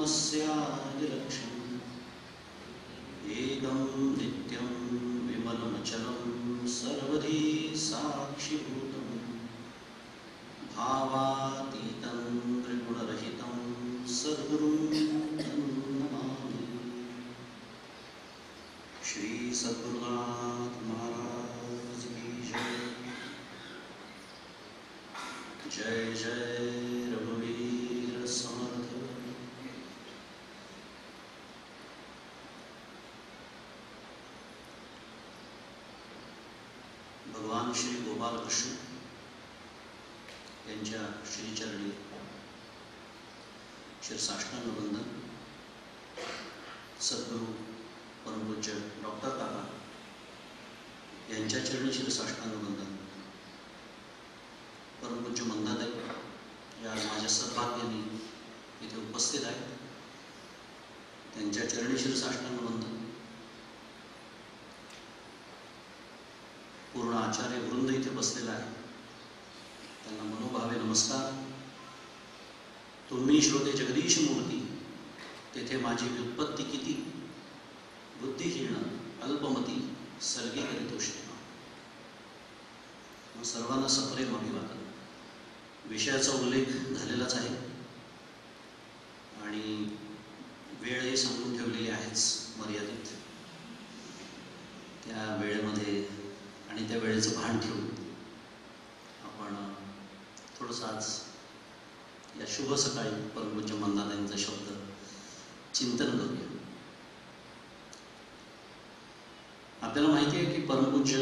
तमस्यादिलक्ष्यम् एकं नित्यं विमलमचलं सर्वधी साक्षिभूतं भावातीतं त्रिगुणरहितं सद्गुरुं नमामि। श्री सद्गुरुनाथ महाराज की जय। जय जय रघुवीर समर्थ। भगवान श्री गोपाल कृष्ण यांच्या श्रीचरणी शिरसाष्टांग वंदन। सद्गुरु परमपूज्य डॉक्टर काका यांच्या चरणी शिरसाष्टांग वंदन। परमपूज्य मंदाताई या माझ्या सद्भाग्याने इथे उपस्थित आहेत, त्यांच्या चरणी शिरसाष्टांग वंदन। पूर्ण आचार्य वृंद इथे बसलेला आहे, त्यांना मनोभावे नमस्कार। तुम्ही श्रोते जगदीश मूर्ती, तेथे माझी व्युत्पत्ती किती, बुद्धिहीन अल्पमती सर्गी करीतोष्ण। सर्वांना सप्रेम अभिवादन। विषयाचा उल्लेख झालेलाच आहे आणि वेळही सांगून ठेवलेली आहेच मर्यादित। त्या वेळेमध्ये आणि त्या वेळेचं भान ठेवून आपण थोडंसं आज या शुभ सकाळी परमपूज्य मंदाताईंचा शब्द चिंतन करूया। आपल्याला माहिती आहे की परमपूज्य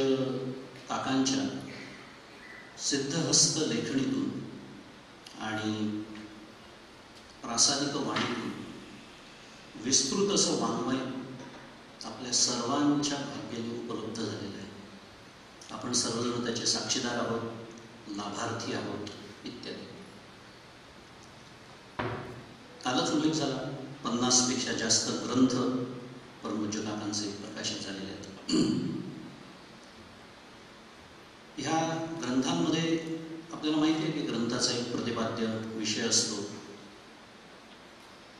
काकांच्या सिद्धहस्त लेखणीतून आणि प्रासादिक वाणीतून विस्तृत असं वाङ्मय आपल्या सर्वांच्या भाग्याने उपलब्ध झालेलं आहे। आपण सर्वजण त्याचे साक्षीदार आहोत, लाभार्थी आहोत इत्यादी। कालच उल्लेख झाला, 50 पेक्षा जास्त ग्रंथ परमपूज्य काकांचे प्रकाशित झालेले आहेत। ह्या ग्रंथांमध्ये आपल्याला माहिती आहे की ग्रंथाचा एक प्रतिपाद्य विषय असतो।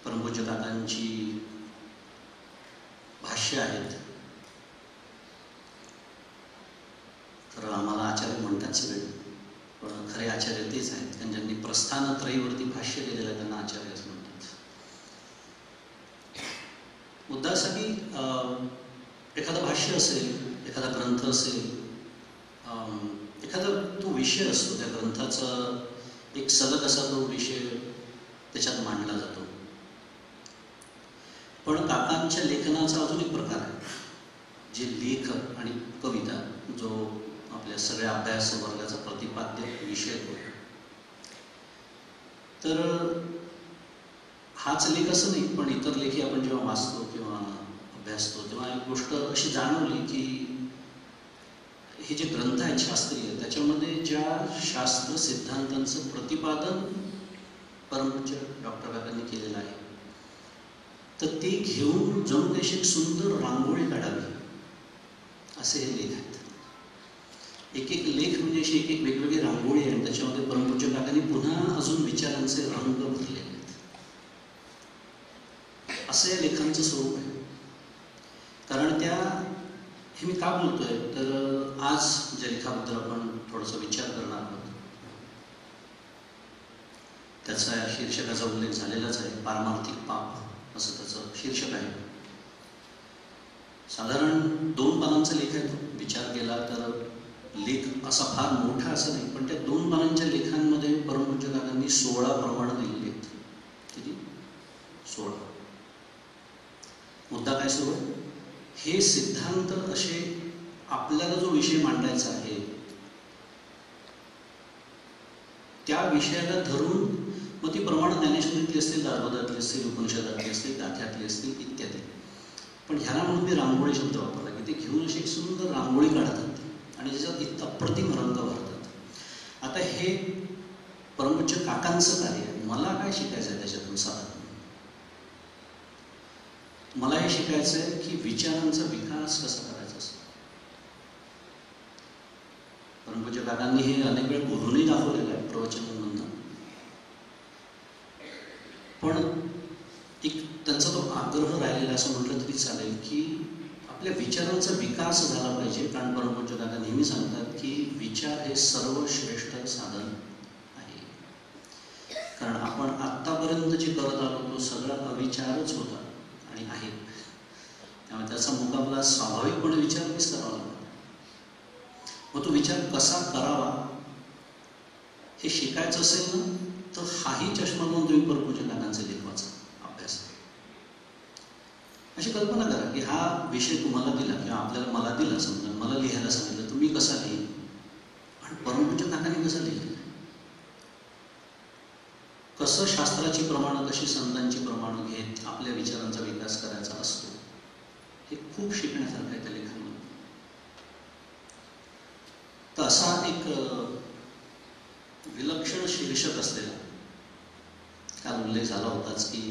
परमपूज्य काकांची भाष्य आहेत। खरं आम्हाला आचार्य म्हणतात सगळे, पण खरे आचार्य तेच आहेत, कारण ज्यांनी प्रस्थानत्रयीवरती भाष्य केलेलं आहे त्यांना आचार्य असं म्हणतात। मुद्दा असा की एखादं भाष्य असेल, एखादा ग्रंथ असेल, एखादा तो विषय असतो, त्या ग्रंथाचा एक सलग असा तो विषय त्याच्यात मांडला जातो। पण काकांच्या लेखनाचा अजून एक प्रकार आहे, जे लेख आणि कविता, जो आपल्या सगळ्या अभ्यास वर्गाचा प्रतिपाद्य विषय होतो। तर हाच लेख असं नाही, पण इतर लेखी आपण जेव्हा वाचतो किंवा अभ्यासतो तेव्हा एक गोष्ट अशी जाणवली की हे जे ग्रंथ आहेत शास्त्रीय, त्याच्यामध्ये ज्या शास्त्र सिद्धांतांचं प्रतिपादन परमपूज्य डॉक्टर काकांनी केलेलं आहे, तर ते घेऊन जणू काही एक सुंदर रांगोळी काढावी असे हे लेख आहेत। एक एक लेख म्हणजे अशी एक एक वेगवेगळी रांगोळी आहे, त्याच्यामध्ये परमपूज्य काकांनी पुन्हा अजून विचारांचे रंग भरलेले आहेत। असं या लेखांचं स्वरूप आहे। कारण त्या हे मी का बोलतोय तर आज ज्या लेखाबद्दल आपण थोडासा विचार करणार आहोत त्याचा शीर्षकाचा उल्लेख झालेलाच आहे। पारमार्थिक पाप असं त्याचं शीर्षक आहे। साधारण 2 पानांचा लेख आहे। विचार केला तर लेख असा फार मोठा असं नाही, पण त्या 2 पानांच्या लेखांमध्ये परमपूज्य काकांनी 16 प्रमाण दिलेले आहेत। किती? 16। मुद्दा काय सुरू आहे? हे सिद्धांत असे आपल्याला जो विषय मांडायचा आहे त्या विषयाला धरून मग ती प्रमाण ज्ञानेश्वरीतली असतील, दासबोधातली असतील, उपनिषदातली असतील, दाख्यातली असतील इत्यादी। पण ह्याला म्हणून मी रांगोळी शब्द वापरला की ते घेऊन अशी एक सुंदर रांगोळी काढतात आणि त्याच्यात अप्रतिम रंग भरतात। आता हे परमपूज्य काकांचं कार्य आहे। मला काय शिकायचं आहे त्याच्यातून? साधारण मला हे शिकायचं आहे की विचारांचा विकास कसा करायचा असतो। परमपूज्य काकांनी हे अनेक वेळ बोलूनही दाखवलेलं आहे प्रवचनांमधून, पण एक त्यांचा तो आग्रह राहिलेला असं म्हटलं तरी चालेल की आपल्या विचारांचा विकास झाला पाहिजे. कारण परमपूज्य काका नेहमी सांगतात की विचार हे सर्वश्रेष्ठ साधन आहे. कारण आपण आत्तापर्यंत जे करत आलो तो सगळा अविचारच होता आणि आहे. त्यामुळे त्याचा मुकाबला स्वाभाविकपणे विचारानेच करावा लागतो. मग तो विचार कसा करावा हे शिकायचं असेल ना तर हाही चष्मा घेऊन तुम्ही परमपूज्य काकांचे लेखवाचा अभ्यास. अशी कल्पना करा की हा विषय तुम्हाला दिला किंवा आपल्याला मला दिला, समजा मला लिहायला सांगितलं, तुम्ही कसा लिहिल आणि परमपूज्य काकांनी कसं लिहिलं, कसं शास्त्राची प्रमाणं, कशी संतांची प्रमाणं घेत आपल्या विचारांचा विकास करायचा असतो, हे खूप शिकण्यासारखं आहे त्या लेखामध्ये. तर असा एक विलक्षण शीर्षक असलेला काल उल्लेख झाला होताच की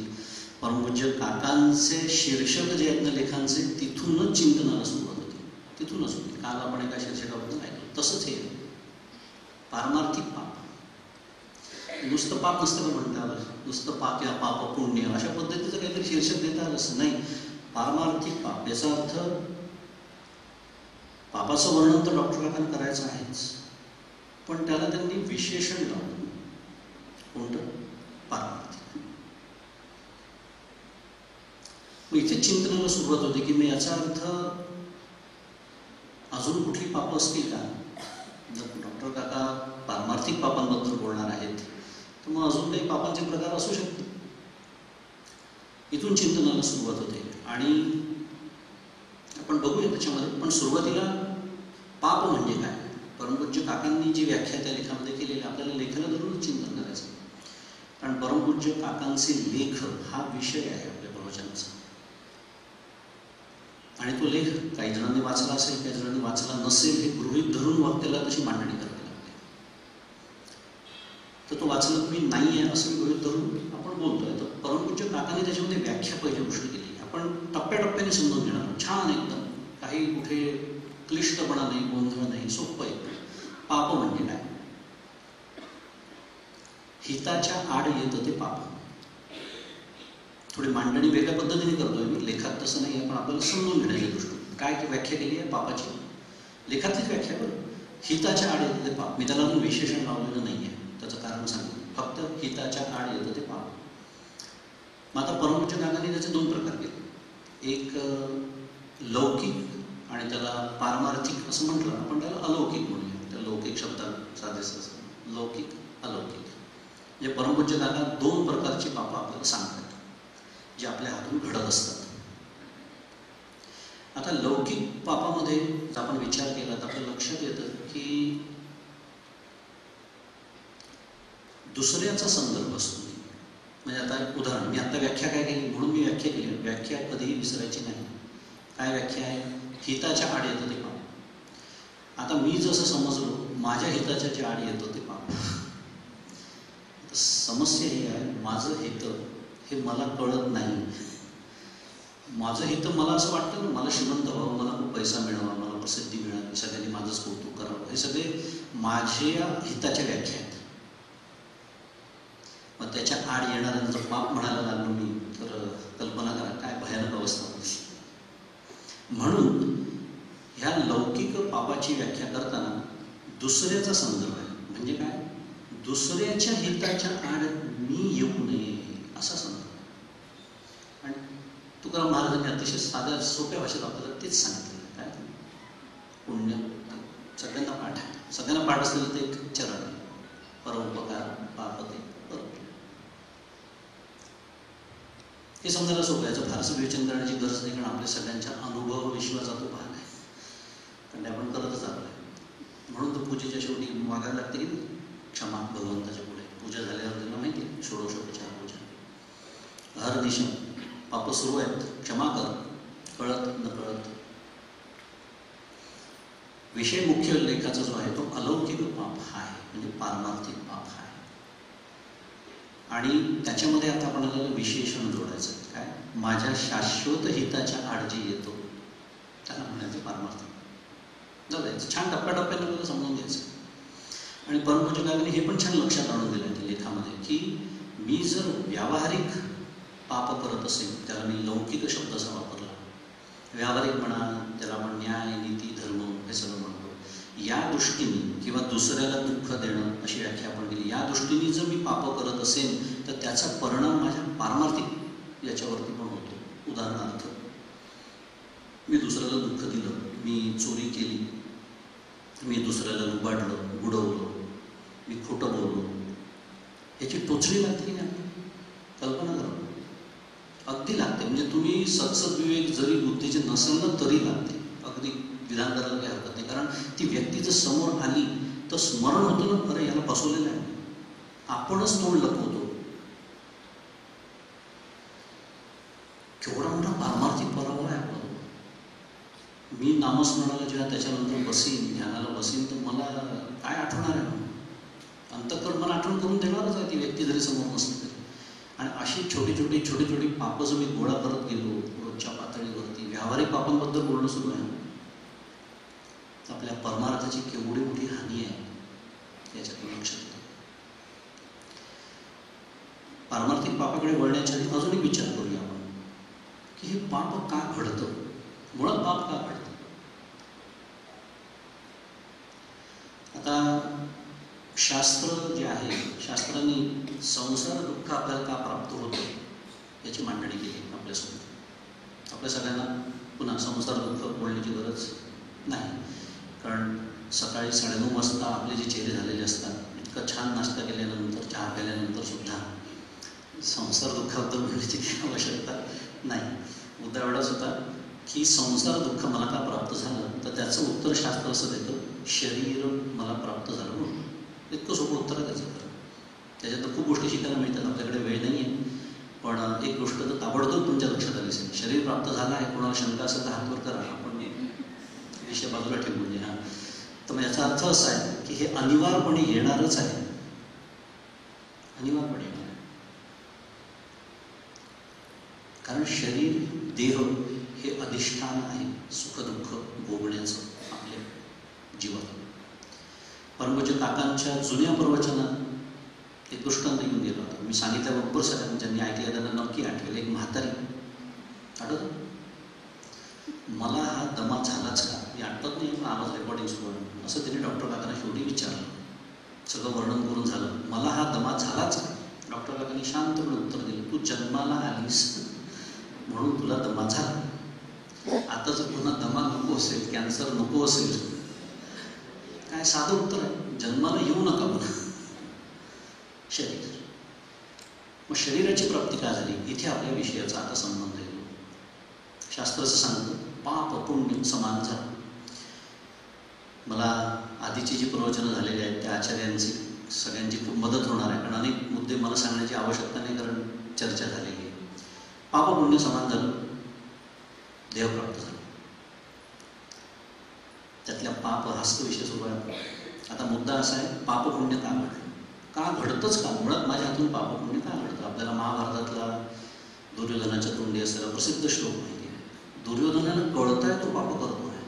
परमपूज्य काकांचे शीर्षक जे आहेत ना लेखांचे, तिथूनच चिंतनाला सुरुवात होती, तिथूनच होती. काल आपण एका शीर्षकाबद्दल ऐकलं. तसंच हे पारमार्थिक पाप. नुसतं पाप नसतं का म्हणता आलं, नुसतं पाप किंवा पाप पुण्य अशा पद्धतीचं काहीतरी शीर्षक देता आलं असं नाही. पारमार्थिक पाप याचा अर्थ पापाचं वर्णन तर डॉक्टर काकांना करायचं आहेच, पण त्याला त्यांनी विशेषण लावलं. कोणतं? पारमार्थिक. मग इथे चिंतनाला सुरुवात होते की मी याचा अर्थ अजून कुठली पापं असतील का? जर डॉक्टर काका पारमार्थिक पापांबद्दल बोलणार आहेत तर मग अजून काही पापांचे प्रकार असू शकतात. इथून चिंतनाला सुरुवात होते आणि आपण बघूया त्याच्यामध्ये. पण सुरुवातीला पाप म्हणजे काय, परमपूज्य काकांनी जी व्याख्या त्या लेखामध्ये केलेली, आपल्याला लेखाला धरूनच चिंतन करायचं. कारण परमपूज्य काकांचे लेख हा विषय आहे आपल्या प्रवचनाचा. आणि तो लेख काही जणांनी वाचला असेल, काही जणांनी वाचला नसेल, हे गृहीत धरून वाक्याला तशी मांडणी करावी लागते. तर तो वाचला तुम्ही नाही आहे असं गृहीत धरून आपण बोलतोय. तर परमपूज्य काकांनी त्याच्यामध्ये व्याख्या पहिली गोष्ट केली. आपण टप्प्याटप्प्याने समजून घेणार, छान एकदम, काही कुठे क्लिष्टपणा नाही, गोंधळ नाही, सोपं एकदम. पाप म्हणजे काय? हिताच्या आड येतं ते पाप. थोडी मांडणी वेगळ्या पद्धतीने करतोय मी, लेखात तसं नाही आहे, पण आपल्याला समजून घेण्याच्या दृष्टीने काय व्याख्या केली आहे पापाची, लेखातलीच व्याख्या करू. हिताच्या आड येतं ते पाप. मी त्याला अजून विशेषण लावलेलं नाही आहे, त्याचं कारण सांगितलं, फक्त हिताच्या आड येतं ते पाप. मग आता परमपूज्य काकांनी त्याचे दोन प्रकार केले. एक लौकिक आणि त्याला पारमार्थिक असं म्हटलं, आपण त्याला अलौकिक म्हणूया. त्या लौकिक शब्दात साधेच असं लौकिक अलौकिक. म्हणजे परमपूज्य काका दोन प्रकारची पापं आपल्याला सांगतात जे आपल्या हातून घडत असतात. आता लौकिक पापामध्ये जर आपण विचार केला तर आपल्या लक्षात येतं की दुसऱ्याचा संदर्भ असतो. म्हणजे आता एक उदाहरण, मी आता व्याख्या काय केली म्हणून मी व्याख्या केली, व्याख्या कधीही विसरायची नाही. काय व्याख्या आहे? हिताच्या आड येतं ते पाप. आता मी जसं समजलो माझ्या हिताच्या जे आड येतं ते पाप. समस्या ही आहे, माझं हित हे मला कळत नाही. माझं हित मला असं वाटतं ना, मला श्रीमंत व्हावं, मला खूप पैसा मिळावा, मला प्रसिद्धी मिळावी, सगळ्यांनी माझंच कौतुक करावं, हे सगळे माझ्या हिताच्या व्याख्या आहेत. मग त्याच्या आड येणाऱ्यांना जर पाप म्हणायला लागलो मी तर कल्पना करा काय भयानक अवस्था होती. म्हणून ह्या लौकिक पापाची व्याख्या करताना दुसऱ्याचा संदर्भ आहे. म्हणजे काय? दुसऱ्याच्या हिताच्या आड मी येऊ नये असा संदर्भ. आणि तुकाराम महाराजांनी अतिशय साध्या सोप्या भाषेत आपल्याला तेच सांगितलं. काय? पुण्य सगळ्यांना पाठ आहे, सगळ्यांना पाठ असलेलं ते एक चरण आहे, परोपकार पापते परोपकार. हे समजायला सोपं. याचं फारसं विवेचन करण्याची गरज नाही, कारण आपल्या सगळ्यांच्या अनुभव विश्वाचा तो भाग आहे, कारण ते आपण करतच आलो आहे. म्हणून तो पूजेच्या शेवटी मागायला लागते की क्षमा भगवंताच्या पुढे. पूजा झाल्यावर त्यांना माहिती आहे षोडशोपचार पूजा, हर दिशा पाप सुरू आहेत, क्षमा कर, कळत न कळत. विषय मुख्य लेखाचा जो आहे तो अलौकिक पाप हा आहे, म्हणजे पारमार्थिक पाप हा आहे. आणि त्याच्यामध्ये आता आपल्याला विशेषण जोडायचं. काय? माझ्या शाश्वत हिताच्या आड जे येतो त्याला म्हणायचं पारमार्थिक. जाऊ द्यायचं, छान टप्प्याटप्प्याने आपल्याला समजून घ्यायचं. आणि परमपूज्य काकांनी हे पण छान लक्षात आणून दिलं त्या लेखामध्ये की मी जर व्यावहारिक पाप करत असेल, त्याला मी लौकिक शब्दाचा वापरला, व्यावहारिक म्हणा, त्याला आपण न्याय, नीती, धर्म हे सगळं म्हणतो, या दृष्टीने किंवा दुसऱ्याला दुःख देणं अशी व्याख्या आपण केली, या दृष्टीने जर मी पाप करत असेल तर त्याचा परिणाम माझ्या पारमार्थिक याच्यावरती पण होतो. उदाहरणार्थ, मी दुसऱ्याला दुःख दिलं, मी चोरी केली, मी दुसऱ्याला लुबाडलं, बुडवलं, मी खोटं बोललो, याची टोचणी लागते की नाही? कल्पना करा, अगदी लागते. म्हणजे तुम्ही सत्सद्विवेक जरी बुद्धीचे नसेल ना तरी लागते, अगदी विधान करायला काही हरकत नाही. कारण ती व्यक्ती जर समोर आली तर स्मरण होतं ना, अरे याला फसवलेलं आहे, आपणच तोंड लपवतो. केवढा मोठा पारमार्थिक पराभव आहे आपला. मी नामस्मरणाला जेव्हा त्याच्यानंतर बसीन, ध्यानाला बसीन, तर मला काय आठवणार आहे? अंतःकरण मला आठवण करून देणारच आहे ती व्यक्ती जरी समोर नसली तरी. आणि अशी छोटी छोटी पापं जर मी गोळा करत गेलो रोजच्या पातळीवरती, व्यावहारिक पापांबद्दल बोलणं सुरू आहे, आपल्या परमार्थाची केवढी मोठी हानी आहे याच्यातून लक्षात येतं. पारमार्थिक पापाकडे वळण्याच्या आधी अजून एक विचार करूया आपण की हे पाप का घडतं, मुळात पाप का घडतं. आता शास्त्र जे आहे, शास्त्रांनी संसार दुःख आपल्याला का प्राप्त होतं याची मांडणी केली आपल्यासमोर. आपल्या सगळ्यांना पुन्हा संसार दुःख बोलण्याची गरज नाही, कारण सकाळी 9:30 वाजता आपले जे चेहरे झालेले असतात, इतका छान नाश्ता केल्यानंतर, चहा प्यायल्यानंतर सुद्धा संसार दुःखाबद्दल बोलण्याची काही आवश्यकता नाही. मुद्दा एवढाच होता की संसार दुःख मला का प्राप्त झालं, तर त्याचं उत्तर शास्त्र असं देतं, शरीर मला प्राप्त झालं म्हणून. इतकं सोपं उत्तर आहे त्याचं. त्याच्यात तर खूप गोष्टी शिकायला मिळतात, आपल्याकडे वेळ नाही आहे, पण एक गोष्ट तर ताबडतोब तुमच्या लक्षात आली असेल, शरीर प्राप्त झालं आहे. कोणाला शंका असेल तर हातवर करा, आपण विषय बाजूला ठेवू. म्हणजे हा तर मग याचा अर्थ असा आहे की हे अनिवार्यपणे येणारच आहे, अनिवार्यपणे येणार आहे. कारण शरीर, देह हे अधिष्ठान आहे सुखदुःख भोगण्याचं आपल्या जीवन. परमपूज्य काकांच्या जुन्या प्रवचनात एक दृष्टांत येऊन गेला होता. मी सांगितल्याबरोबर सगळ्यांनी ज्यांनी ऐकलं त्यांना नक्की आठवेल. एक म्हातारी आठवत, मला हा दमा झालाच का, मी आठवत नाही, आवाज रेकॉर्डिंग सुरू आहे, असं त्यांनी डॉक्टर काकांना शेवटी विचारलं. सगळं वर्णन करून झालं, मला हा दमा झालाच का. डॉक्टर काकांनी शांतपणे उत्तर दिलं, तू जन्माला आलीस म्हणून तुला दमा झाला. आता जर पुन्हा दमा नको असेल, कॅन्सर नको असेल, काय साधं उत्तर आहे, जन्माला येऊ नका पुन्हा. शरीर, मग शरीराची प्राप्ती काय झाली, इथे आपल्या विषयाचा आता संबंध येतो. शास्त्राचं सांगतं पाप पुण्य समान झालं. मला आधीची जी प्रवचनं झालेली आहेत त्या आचार्यांची सगळ्यांची खूप मदत होणार आहे, कारण अनेक मुद्दे मला सांगण्याची आवश्यकता नाही, कारण चर्चा झालेली आहे. पाप पुण्य समान झालं, देह प्राप्त झालं. त्यातल्या पाप हाच विषय सुरू आहे. आता मुद्दा असा आहे, पाप पुण्य का घडलं, का घडतंच का, मुळात माझ्या हातून पाप पुण्य का घडतं. आपल्याला महाभारतातला दुर्योधनाच्या तोंडी असलेला प्रसिद्ध श्लोक माहिती आहे. दुर्योधनाला कळत आहे तो पाप करतो आहे,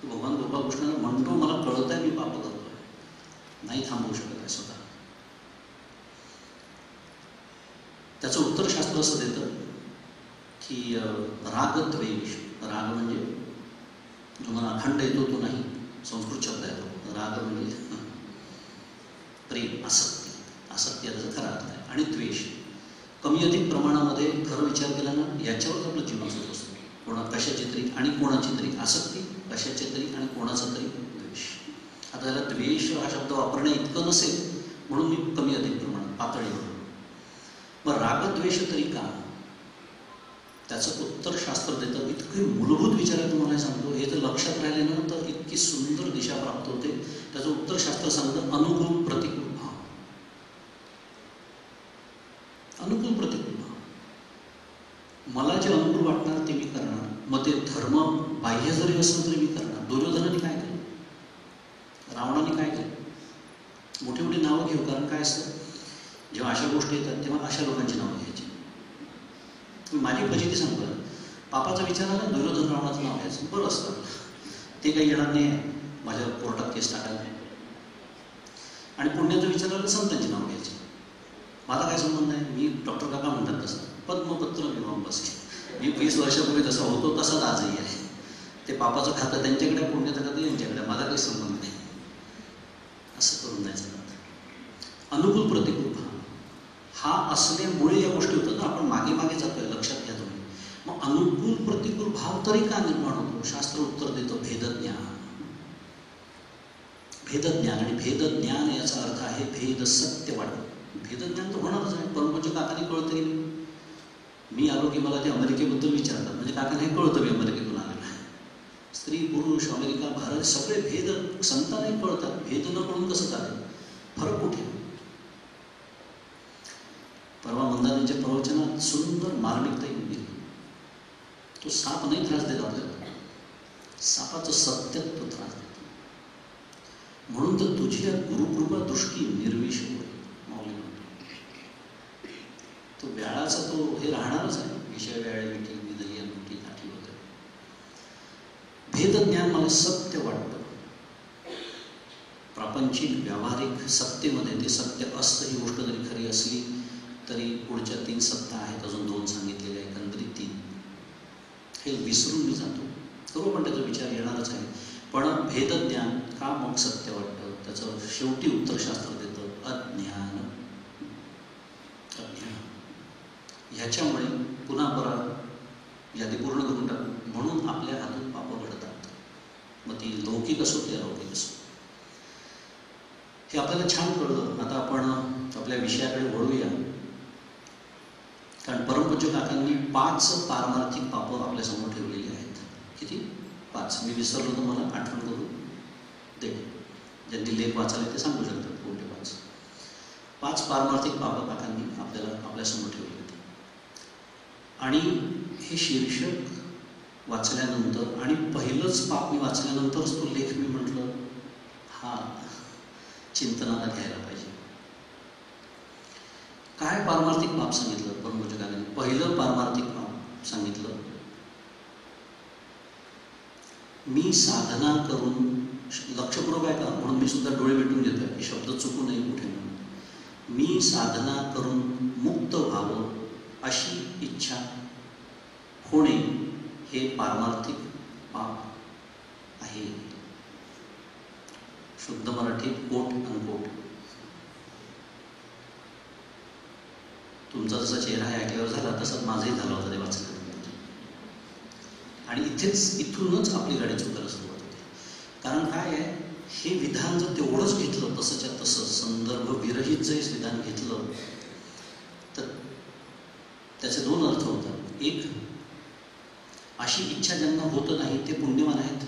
तो भगवान गोपाळकृष्णाला म्हणतो मला कळत आहे मी पाप करतो आहे, नाही थांबवू शकत आहे स्वतः. त्याचं उत्तर शास्त्र असं देतं की राग द्वेष, राग म्हणजे तुम्हाला अखंड येतो तो नाही, संस्कृत शब्द आहे तो. राग म्हणजे प्रेम, आसक्ती, आसक्ती याचा खरा अर्थ आहे. आणि द्वेष कमी अधिक प्रमाणामध्ये खरं विचार केला ना याच्यावरच आपलं जीवन सुरू असतं. कशाची तरी आणि कोणाची तरी आसक्ती, कशाची तरी आणि कोणाचा तरी द्वेष. आता त्याला द्वेष हा शब्द वापरणे इतकं नसेल म्हणून मी कमी अधिक प्रमाणात पातळीवर. मग रागद्वेष तरी का, त्याचं उत्तर शास्त्र देतं. इतके मूलभूत विचार आहे तुम्हाला सांगतो, हे जर लक्षात राहिले ना तर इतकी सुंदर दिशा प्राप्त होते. त्याचं उत्तर शास्त्र सांगतं अनुकूल प्रतिकूल भाव. अनुकूल प्रतिकूल भाव, मला जे अनुकूल वाटणार ते मी करणार, मग ते धर्म बाह्य जरी असलं तरी मी करणार. दुर्योधनाने काय केलं, रावणाने काय केलं, मोठी मोठी नावं घेऊ, कारण काय असतं जेव्हा अशा गोष्टी येतात तेव्हा अशा लोकांची नावं घ्यायची. माझी फजिती सांगतो, पापाचा विचार आला दुर्योधन रावणाचं नाव घ्यायचं, बरं असतं, ते काही येणार नाही आहे माझ्यावर कोर्टात केस टाकायला. आणि पुण्याचा विचार आला संतांची नाव घ्यायची. माझा काय संबंध आहे, मी डॉक्टर काका म्हणतात तसं पद्मपत्र मीमांसके. मी 20 वर्षापूर्वी जसा होतो तसाच आजही आहे. ते पापाचं खातं त्यांच्याकडे, पुण्याचं खातं यांच्याकडे, माझा काही संबंध नाही. असं करून नाही चालत. अनुकूल प्रतिकूल भाव हा असल्यामुळे या गोष्टी होतात ना. आपण मागे मागे जातोय, लक्षात घ्या तुम्ही. मग अनुकूल प्रतिकूल भाव तरी का निर्माण होतो? शास्त्र उत्तर देतं, भेदज्ञान. भेदज्ञान, आणि भेदज्ञान याचा अर्थ आहे भेद सत्य वाटतं. भेदज्ञान तर होणारच आहे. परंतु काकाने कळतं की मी आलो की मला ते अमेरिकेबद्दल विचारतात, म्हणजे काकाने हे कळतं मी अमेरिकेतून आलेलो आहे. स्त्री पुरुष, अमेरिका, भारत सगळे भेद संतांनाही कळतात. भेद न कळून कसं चालेल? फरक कुठे? परवा मंदानीच्या प्रवचनात सुंदर मार्मिकता येऊन गेली. तो साप नाही त्रास देत आपल्याला, सापाचं सत्यत्व त्रास देतो. म्हणून तर तुझी या गुरुकृपा दृष्टी निर्विष होईल. माऊली म्हणतो तो व्याळाचा तो हे राहणारच आहे. विषय व्याळे मिठी विदयन मिठी काठी वगैरे. भेदज्ञान मला सत्य वाटतं. प्रापंचिक व्यावहारिक सत्तेमध्ये ते सत्य असतं ही गोष्ट जरी खरी असली तरी पुढच्या 3 सत्ता आहेत, अजून 2 सांगितलेल्या, एकंदरीत 3. हे विसरून मी जातो. करू पण त्याचा विचार येणारच आहे. पण भेदज्ञान का मग सत्य वाटतं? त्याचं शेवटी उत्तर शास्त्र देतं, अज्ञान. अज्ञान ह्याच्यामुळे पुन्हा परत यादी पूर्ण करून टाकू. म्हणून आपल्या हातून पापं घडतात. मग ती लौकिक असो की अलौकिक असो. हे आपल्याला छान कळलं. आता आपण आपल्या विषयाकडे वळूया. कारण परमपूज्य काकांनी 5 पारमार्थिक पापं आपल्यासमोर ठेवलेली आहेत. किती? 5. मी विसरलो तर मला आठवण करू दे. ज्यांनी लेख वाचाले ते सांगू शकतात कोणते 5. 5 पारमार्थिक पापं काकांनी आपल्यासमोर ठेवले होते. आणि हे शीर्षक वाचल्यानंतर आणि पहिलंच पाप मी वाचल्यानंतरच तो लेख मी म्हटलं हा चिंतनाला घ्यायला पाहिजे. काय पारमार्थिक पाप सांगितलं परमपूज्य काकांनी? पहिलं पारमार्थिक पाप सांगितलं, मी साधना करून, लक्षपूर्वक आहे का म्हणून मी सुद्धा डोळे मिटून घेतोय की शब्द चुकू नये कुठे म्हणून. मी साधना करून मुक्त व्हावं अशी इच्छा होणे हे पारमार्थिक पाप आहे. शुद्ध मराठीत कोट अनकोट. तुमचा जसा चेहरा आहे ऐकल्यावर झाला तसाच माझाही झाला होता ते वाचल्यानंतर. आणि इथूनच आपली गाडी चुकायला सुरुवात होते. कारण काय आहे, हे विधान जर तेवढंच घेतलं तसंच्या तसं, संदर्भ विरहित जर विधान घेतलं तर त्याचे 2 अर्थ होतात. एक, अशी इच्छा ज्यांना होत नाही ते पुण्यवान आहेत.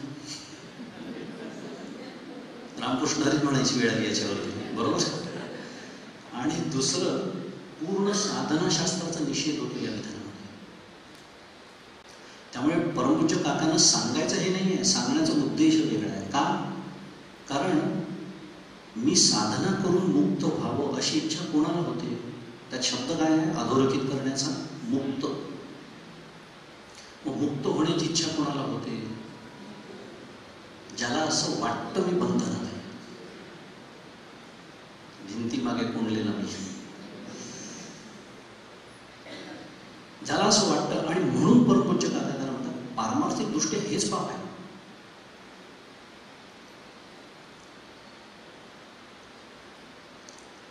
रामकृष्ण हरी म्हणायची वेळ आली याच्यावरती, बरोबर. आणि दुसरं, पूर्ण साधनाशास्त्राचा निषेध होतो या विधानामध्ये. त्यामुळे परमपूज्य काकांना सांगायचं हे नाही आहे, सांगण्याचा उद्देश वेगळा आहे. का? कारण मी साधना करून मुक्त व्हावं अशी इच्छा कोणाला होते? त्यात शब्द काय आहे? अधोरेखित करण्याचा, मुक्त. मग मुक्त होण्याची इच्छा कोणाला होते? ज्याला असं वाटतं मी बंधनात आहे, भिंती मागे कोंडलेला मी, ज्याला असं वाटतं. आणि म्हणून परमपूज्य काका त्याला म्हणतात पारमार्थिक दृष्ट्या हेच पाप आहे.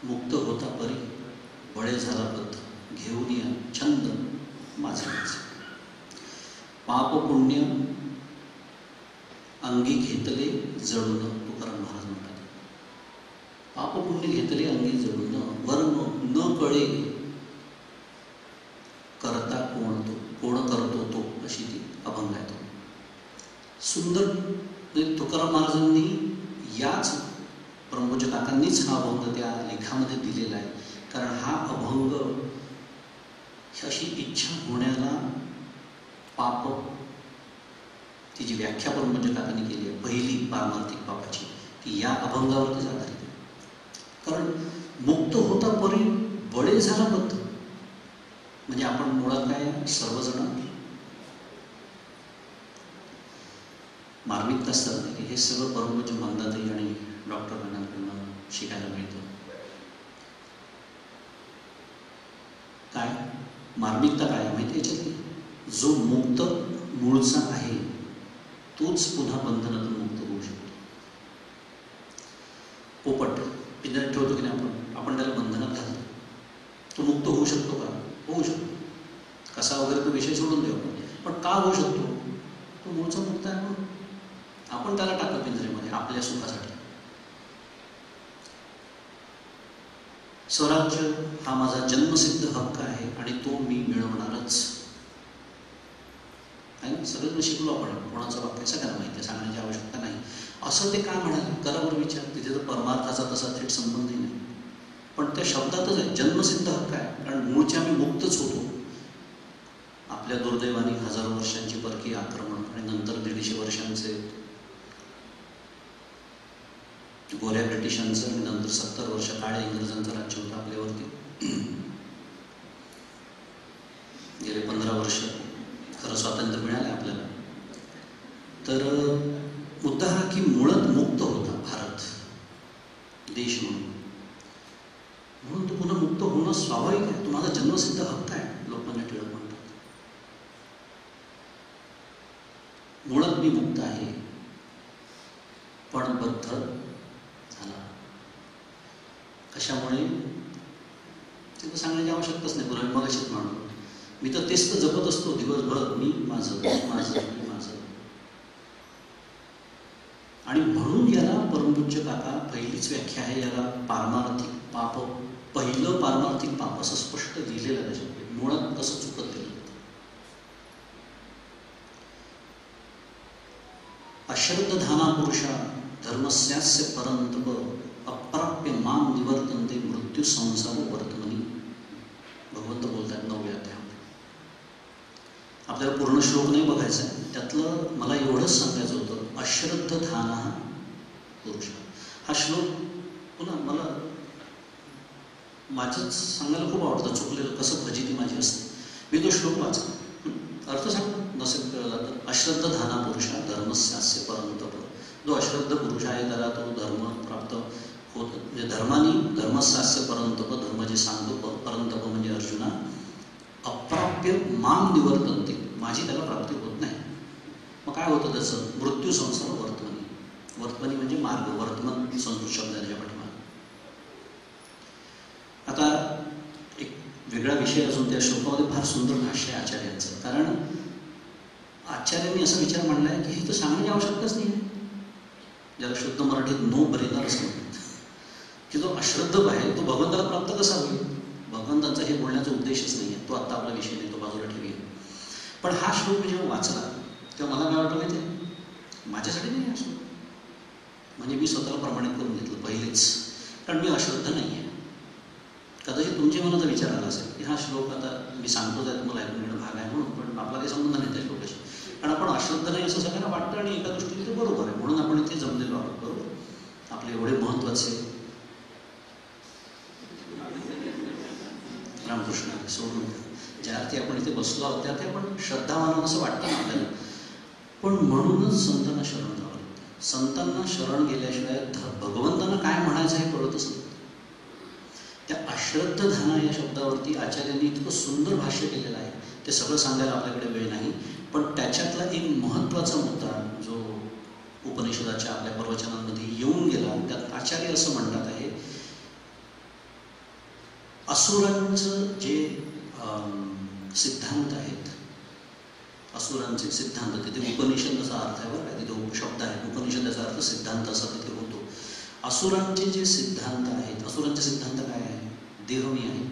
मुक्त होता परी बळे झाला बद्ध, घेऊन या छंद माझे माझे. पाप पुण्य अंगी घेतले जडून, तुकाराम महाराज म्हणतात. पाप पुण्य घेतले अंगी जडून, वर्म न कळे करता कोण करतो तो, अशी ती अभंग आहे. सुंदर तुकाराम महाराजांनी याच परमपूज्य काकांनीच हा अभंग त्या लेखामध्ये दिलेला आहे. कारण हा अभंग अशी इच्छा होण्याला पाप, ती जी व्याख्या परमपूज्य काकांनी केली आहे पहिली पारमार्थिक पापाची, ती या अभंगावरतीच आधारित आहे. कारण मुक्त होता परी बळे झाला बद्ध, म्हणजे आपण मुळात काय, सर्वजण मार्मिकता असतात की हे सगळं परमपूज्य मंदाताई आणि डॉक्टर राणांकडनं शिकायला मिळतं. काय मार्मिकता काय आहे माहिती याच्यातली? जो मुक्त मूळचा आहे तोच पुन्हा बंधनातून मुक्त होऊ शकतो. पोपट पिंजऱ्यात ठेवतो की नाही आपण त्याला बंधनात घालतो, तो मुक्त होऊ शकतो का? होऊ शकतो. कसा वगैरे तो विषय सोडून देऊ, पण का होऊ शकतो? तो मूळचा मुक्त आहे म्हणून. आपण त्याला टाकतो पिंजऱ्यामध्ये आपल्या सुखासाठी. स्वराज्य हा माझा जन्मसिद्ध हक्क आहे आणि तो मी मिळवणारच आहे. सगळं शिकलो आपण, कोणाचं वाक्य सगळ्यांना माहिती आहे, सांगण्याची आवश्यकता नाही. असं ते काय म्हणाले? करावर विचार. तिथे तर परमार्थाचा तसा थेट संबंधही नाही, पण त्या शब्दातच आहे जन्मसिद्ध हक्क आहे. कारण मूळचे आम्ही मुक्तच होतो. आपल्या दुर्दैवाने हजारो वर्षांची परकीय आक्रमण आणि नंतर 150 वर्षांचे गोऱ्या ब्रिटिशांचं आणि नंतर 70 वर्ष काळ्या इंग्रजांचं राज्य होतं आपल्यावरती. गेले 15 वर्ष खरं स्वातंत्र्य मिळालं आपल्याला. तर मुद्दा हा की मुळात मुक्त होता भारत देश म्हणून तो पुन्हा मुक्त होणं स्वाभाविक आहे. तो माझा जन्मसिद्ध हक्क आहे, लोकमान्य टिळक म्हणतात. मुळात मी मुक्त आहे, पण बद्ध झाला. कशामुळे ते सांगण्याची आवश्यकताच नाही. पुन्हा मग अशीच म्हणून मी तर तेच तर जपत असतो दिवसभर, मी माझं माझं मी माझं. आणि म्हणून याला परमपूज्य काका पहिलीच व्याख्या आहे, याला पारमार्थिक पाप, पहिलं पारमार्थिक पाप असं स्पष्ट लिहिलेलं आहे त्याच्यामध्ये. मुळात कसं चुकत दिलं. अश्रद्धधाना पुरुषा धर्मस्यास्य परंतप अप्राप्य माम निवर्तन्ते मृत्यू संसार वर्तमनी. भगवंत बोलतात 9व्या अध्यायात. आपल्याला पूर्ण श्लोक नाही बघायचा आहे, त्यातलं मला एवढंच सांगायचं होतं. अश्रद्धधाना पुरुष हा श्लोक पुन्हा मला माझंच सांगायला खूप आवडतं. चुकलेलं कसं फजिती माझी असते. मी तो श्लोक वाचला, अर्थ सांग नसेल कळला तर. अश्रद्धधाना पुरुषा धर्मस्यास्य परंतप. जो अश्रद्ध पुरुष आहे त्याला तो धर्म प्राप्त होत, म्हणजे धर्मस्यास्य परंतप, धर्म जे सांगतो परंतप म्हणजे अर्जुना, अप्राप्य माम निवर्तन्ते, माझी त्याला प्राप्ती होत नाही. मग काय होतं त्याचं? मृत्यू संसार वर्तमनी. वर्तमनी म्हणजे मार्ग, वर्तमान संस्कृत शब्द आहे त्याच्या पाठीमागे. आता एक वेगळा विषय असून त्या श्लोकामध्ये फार सुंदर भाष्य आहे आचार्यांचं. कारण आचार्यांनी असा विचार मांडला आहे की हे तर सांगण्याची आवश्यकताच नाही आहे. ज्याला शुद्ध मराठीत नो ब्रेनर असं म्हणतात, की जो अश्रद्ध आहे तो भगवंताला प्राप्त कसा होईल? भगवंतांचा हे बोलण्याचा उद्देशच नाही आहे. तो आता आपला विषय नाही, तो बाजूला ठेवूया. पण हा श्लोक मी जेव्हा वाचला तेव्हा मला काय वाटलं माहिती? माझ्यासाठी नाही हा श्लोक. म्हणजे मी स्वतःला प्रमाणित करून घेतलं पहिलेच, कारण मी अश्रद्ध नाही आहे. कदाचित तुमच्या मनाचा विचार आला असेल की हा श्लोक आता मी सांगतोच आहे, तुम्हाला ऐकून घेणं भाग आहे म्हणून, पण आपला काही संबंध नाही त्या श्लोकाशी. कारण आपण अश्रद्ध नाही असं सगळ्यांना वाटतं आणि एका दृष्टीने ते बरोबर आहे, म्हणून आपण इथे जमलेलो आहोत. बरोबर, आपले एवढे महत्वाचे रामकृष्ण सोडून ज्या अर्थी आपण इथे बसलो आहोत त्या आपण श्रद्धावान असं वाटतं ना आपल्याला. पण म्हणूनच संतांना शरण जावं लागतं. संतांना शरण गेल्याशिवाय भगवंतांना काय म्हणायचं हे कळतच नाही. त्या अश्रद्धधाना या शब्दावरती आचार्यांनी इतकं सुंदर भाष्य केलेलं आहे. ते सगळं सांगायला आपल्याकडे वेळ नाही, पण त्याच्यातला एक महत्त्वाचा मुद्दा जो उपनिषदाच्या आपल्या प्रवचनांमध्ये येऊन गेला, त्यात आचार्य असं म्हणतात आहे, असुरांचं जे सिद्धांत आहेत, असुरांचे सिद्धांत, तिथे उपनिषदाचा अर्थ आहे बरं का, तिथे उपशब्द आहे, उपनिषदाचा अर्थ सिद्धांत असा तिथे होतो. असुरांचे जे सिद्धांत आहेत, असुरांचे सिद्धांत काय आहे? देह मी आहे.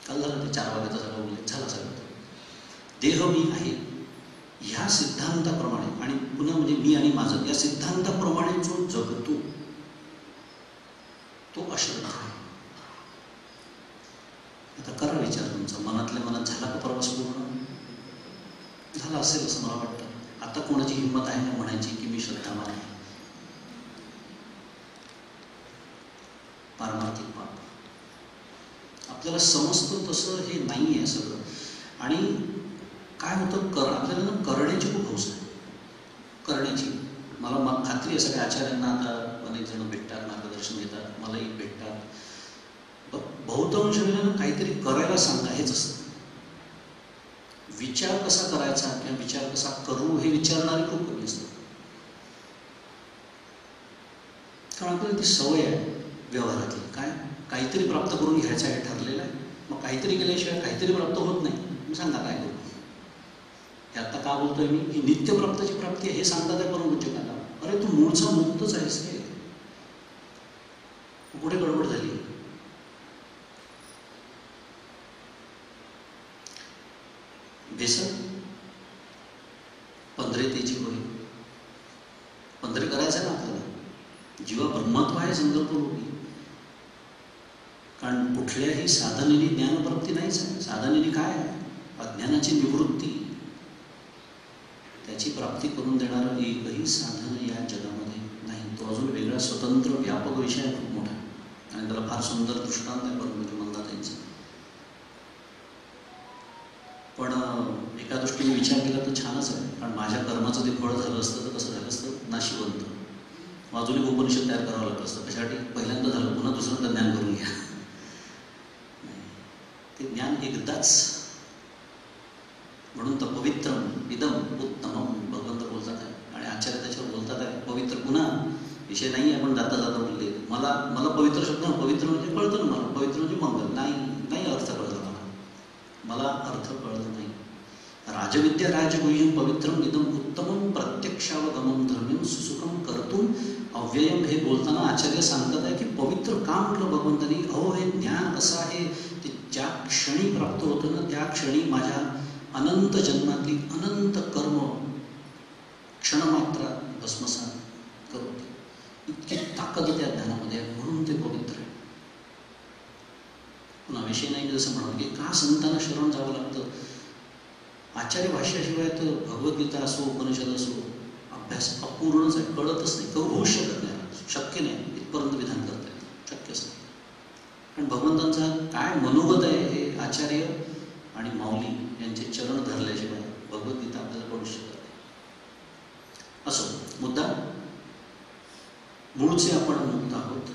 काल झालं ते 4 वाग्याचा सगळा उल्लेख झाला सगळं. देह मी आहे ह्या सिद्धांताप्रमाणे, आणि पुन्हा म्हणजे मी आणि माझं, या सिद्धांताप्रमाणे जो जगतो तो अश्रद्ध आहे. आता करा विचार तुमचा, मनातल्या मनात झाला का प्रवास पूर्ण? झाला असेल असं मला वाटतं. आता कोणाची हिंमत आहे ना म्हणायची की मी श्रद्धावान आहे? पारमार्थिक पाप आपल्याला समजतं तसं हे नाही आहे सगळं. आणि काय होतं, आपल्याला ना करण्याची खूप हौस आहे, करण्याची. मला खात्री आहे सगळ्या आचार्यांना आता अनेक जण भेटतात, मार्गदर्शन घेतात, मलाही भेटतात. बहुतांश वेळेला काहीतरी करायला सांगा हेच असतं. विचार कसा करायचा किंवा विचार कसा करू हे विचारणारे खूप कमी असतात. कारण आपल्याला ती सवय आहे व्यवहारातली, काय काहीतरी प्राप्त करून घ्यायचं आहे ठरलेलं आहे. मग काहीतरी केल्याशिवाय काहीतरी प्राप्त होत नाही. मी सांगा काय करू. हे आता का बोलतोय मी, ही नित्यप्राप्ताची प्राप्ती आहे हे सांगतात आहे परमपूज्यकाला. अरे तू मूळचा मुक्तच आहेस रे, कुठे गडबड झाली. बेसन पंधरे तेची होईल, पंधरे करायचं ना आपल्याला. जीवा ब्रह्मत्व आहे संकल्प रूपी. कारण कुठल्याही साधनेने ज्ञानप्राप्ती नाहीच आहे. साधनेने काय आहे, अज्ञानाची निवृत्ती, त्याची प्राप्ती करून देणारं एकही साधन या जगामध्ये नाही. तो अजून वेगळा स्वतंत्र व्यापक विषय आहे, खूप मोठा. आणि त्याला फार सुंदर दृष्टांत आहे परमपूज्य मंदाताईंचं. पण एका दृष्टीने विचार केला तर छानच आहे. कारण माझ्या कर्माचं ते फळ झालं असतं तर कसं झालं असतं, नाशिवंत. अजून एक उपनिषद तयार करावं लागतं असतं. कशासाठी, पहिल्यांदा झालं पुन्हा दुसऱ्यांदा ज्ञान करून घ्या. ते ज्ञान एकदाच. म्हणून तर पवित्रम इदम उत्तमम भगवंत बोलतात आहे. आणि आचार्य त्याच्यावर बोलतात आहे, पवित्र पुन्हा विषय नाही आहे. पण जाता जाता बोलले मला पवित्र शब्द, पवित्र म्हणजे कळतं ना मला, पवित्र म्हणजे मंगल नाही अर्थ कळला मला अर्थ कळलं नाही. राजविद्या राजगुह्यम पवित्रम इदम उत्तमम प्रत्यक्षावगमम धर्म्यम सुसुखम कर्तुम अव्ययम. हे बोलताना आचार्य सांगतात आहे की पवित्र का म्हटलं भगवंतानी. अहो हे ज्ञान असं आहे की ज्या क्षणी प्राप्त होतं ना त्या क्षणी माझ्या अनंत जन्मातली अनंत कर्म क्षणमात्र भस्मसात करते. इतकी ताकद त्या ज्ञानामध्ये आहे, म्हणून ते पवित्र आहे. पुन्हा विषय नाही जसं म्हणाल की का संतांना शरण जावं लागतं. आचार्य भाष्याशिवाय तर भगवद्गीता असो उपनिषद असो अभ्यास अपूर्णच आहे, कळतच नाही, करू होऊच शकत नाही, शक्य नाही. इथपर्यंत विधान करता येतं, शक्यच नाही. कारण भगवंतांचा काय मनोगत आहे हे आचार्य आणि माऊली यांचे चरण धरल्याशिवाय भगवद्गीता आपल्याला कळू शकत नाही. असो, मुद्दा मूळचे आपण मुक्त आहोत.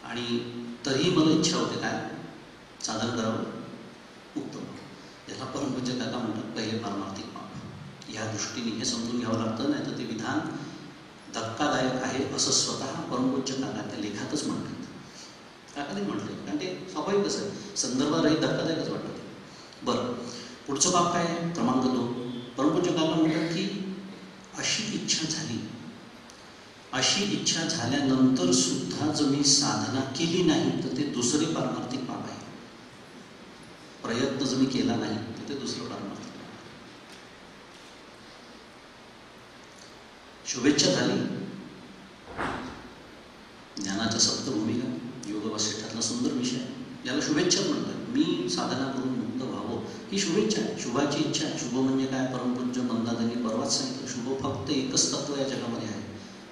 आणि तरीही मला इच्छा होते काय साधन करावं, मुक्त व्हावं. याला परमपूज्य काका म्हणतात पहिले पारमार्थिक पाप. या दृष्टीने हे समजून घ्यावं लागतं. नाही तर ते विधान धक्कादायक आहे असं स्वतः परमपूज्य काका त्या लेखातच म्हणतात. काकाने म्हटले, कारण ते स्वाभाविकच आहे, संदर्भातही धक्कादायकच वाटतं. बरं, पुढचं बाब काय आहे, क्रमांक 2. परमपूज्य काका म्हणतात की अशी इच्छा झाल्यानंतर सुद्धा जर मी साधना केली नाही तर ते दुसरे पारमार्थिक पाप आहे. प्रयत्न जर मी केला नाही तर ते दुसरं पारमार्थिक पाप आहे. शुभेच्छा झाली, ज्ञानाच्या सप्तभूमिका योग वसिष्ठातला सुंदर विषय, याला शुभेच्छा म्हणतात. मी साधना करून मुक्त व्हावं ही शुभेच्छा आहे, शुभाची इच्छा आहे. शुभ म्हणजे काय, परमपूज्य मंदाताईंनी परवाच सांगितलं, शुभ फक्त एकच तत्व या जगामध्ये आहे,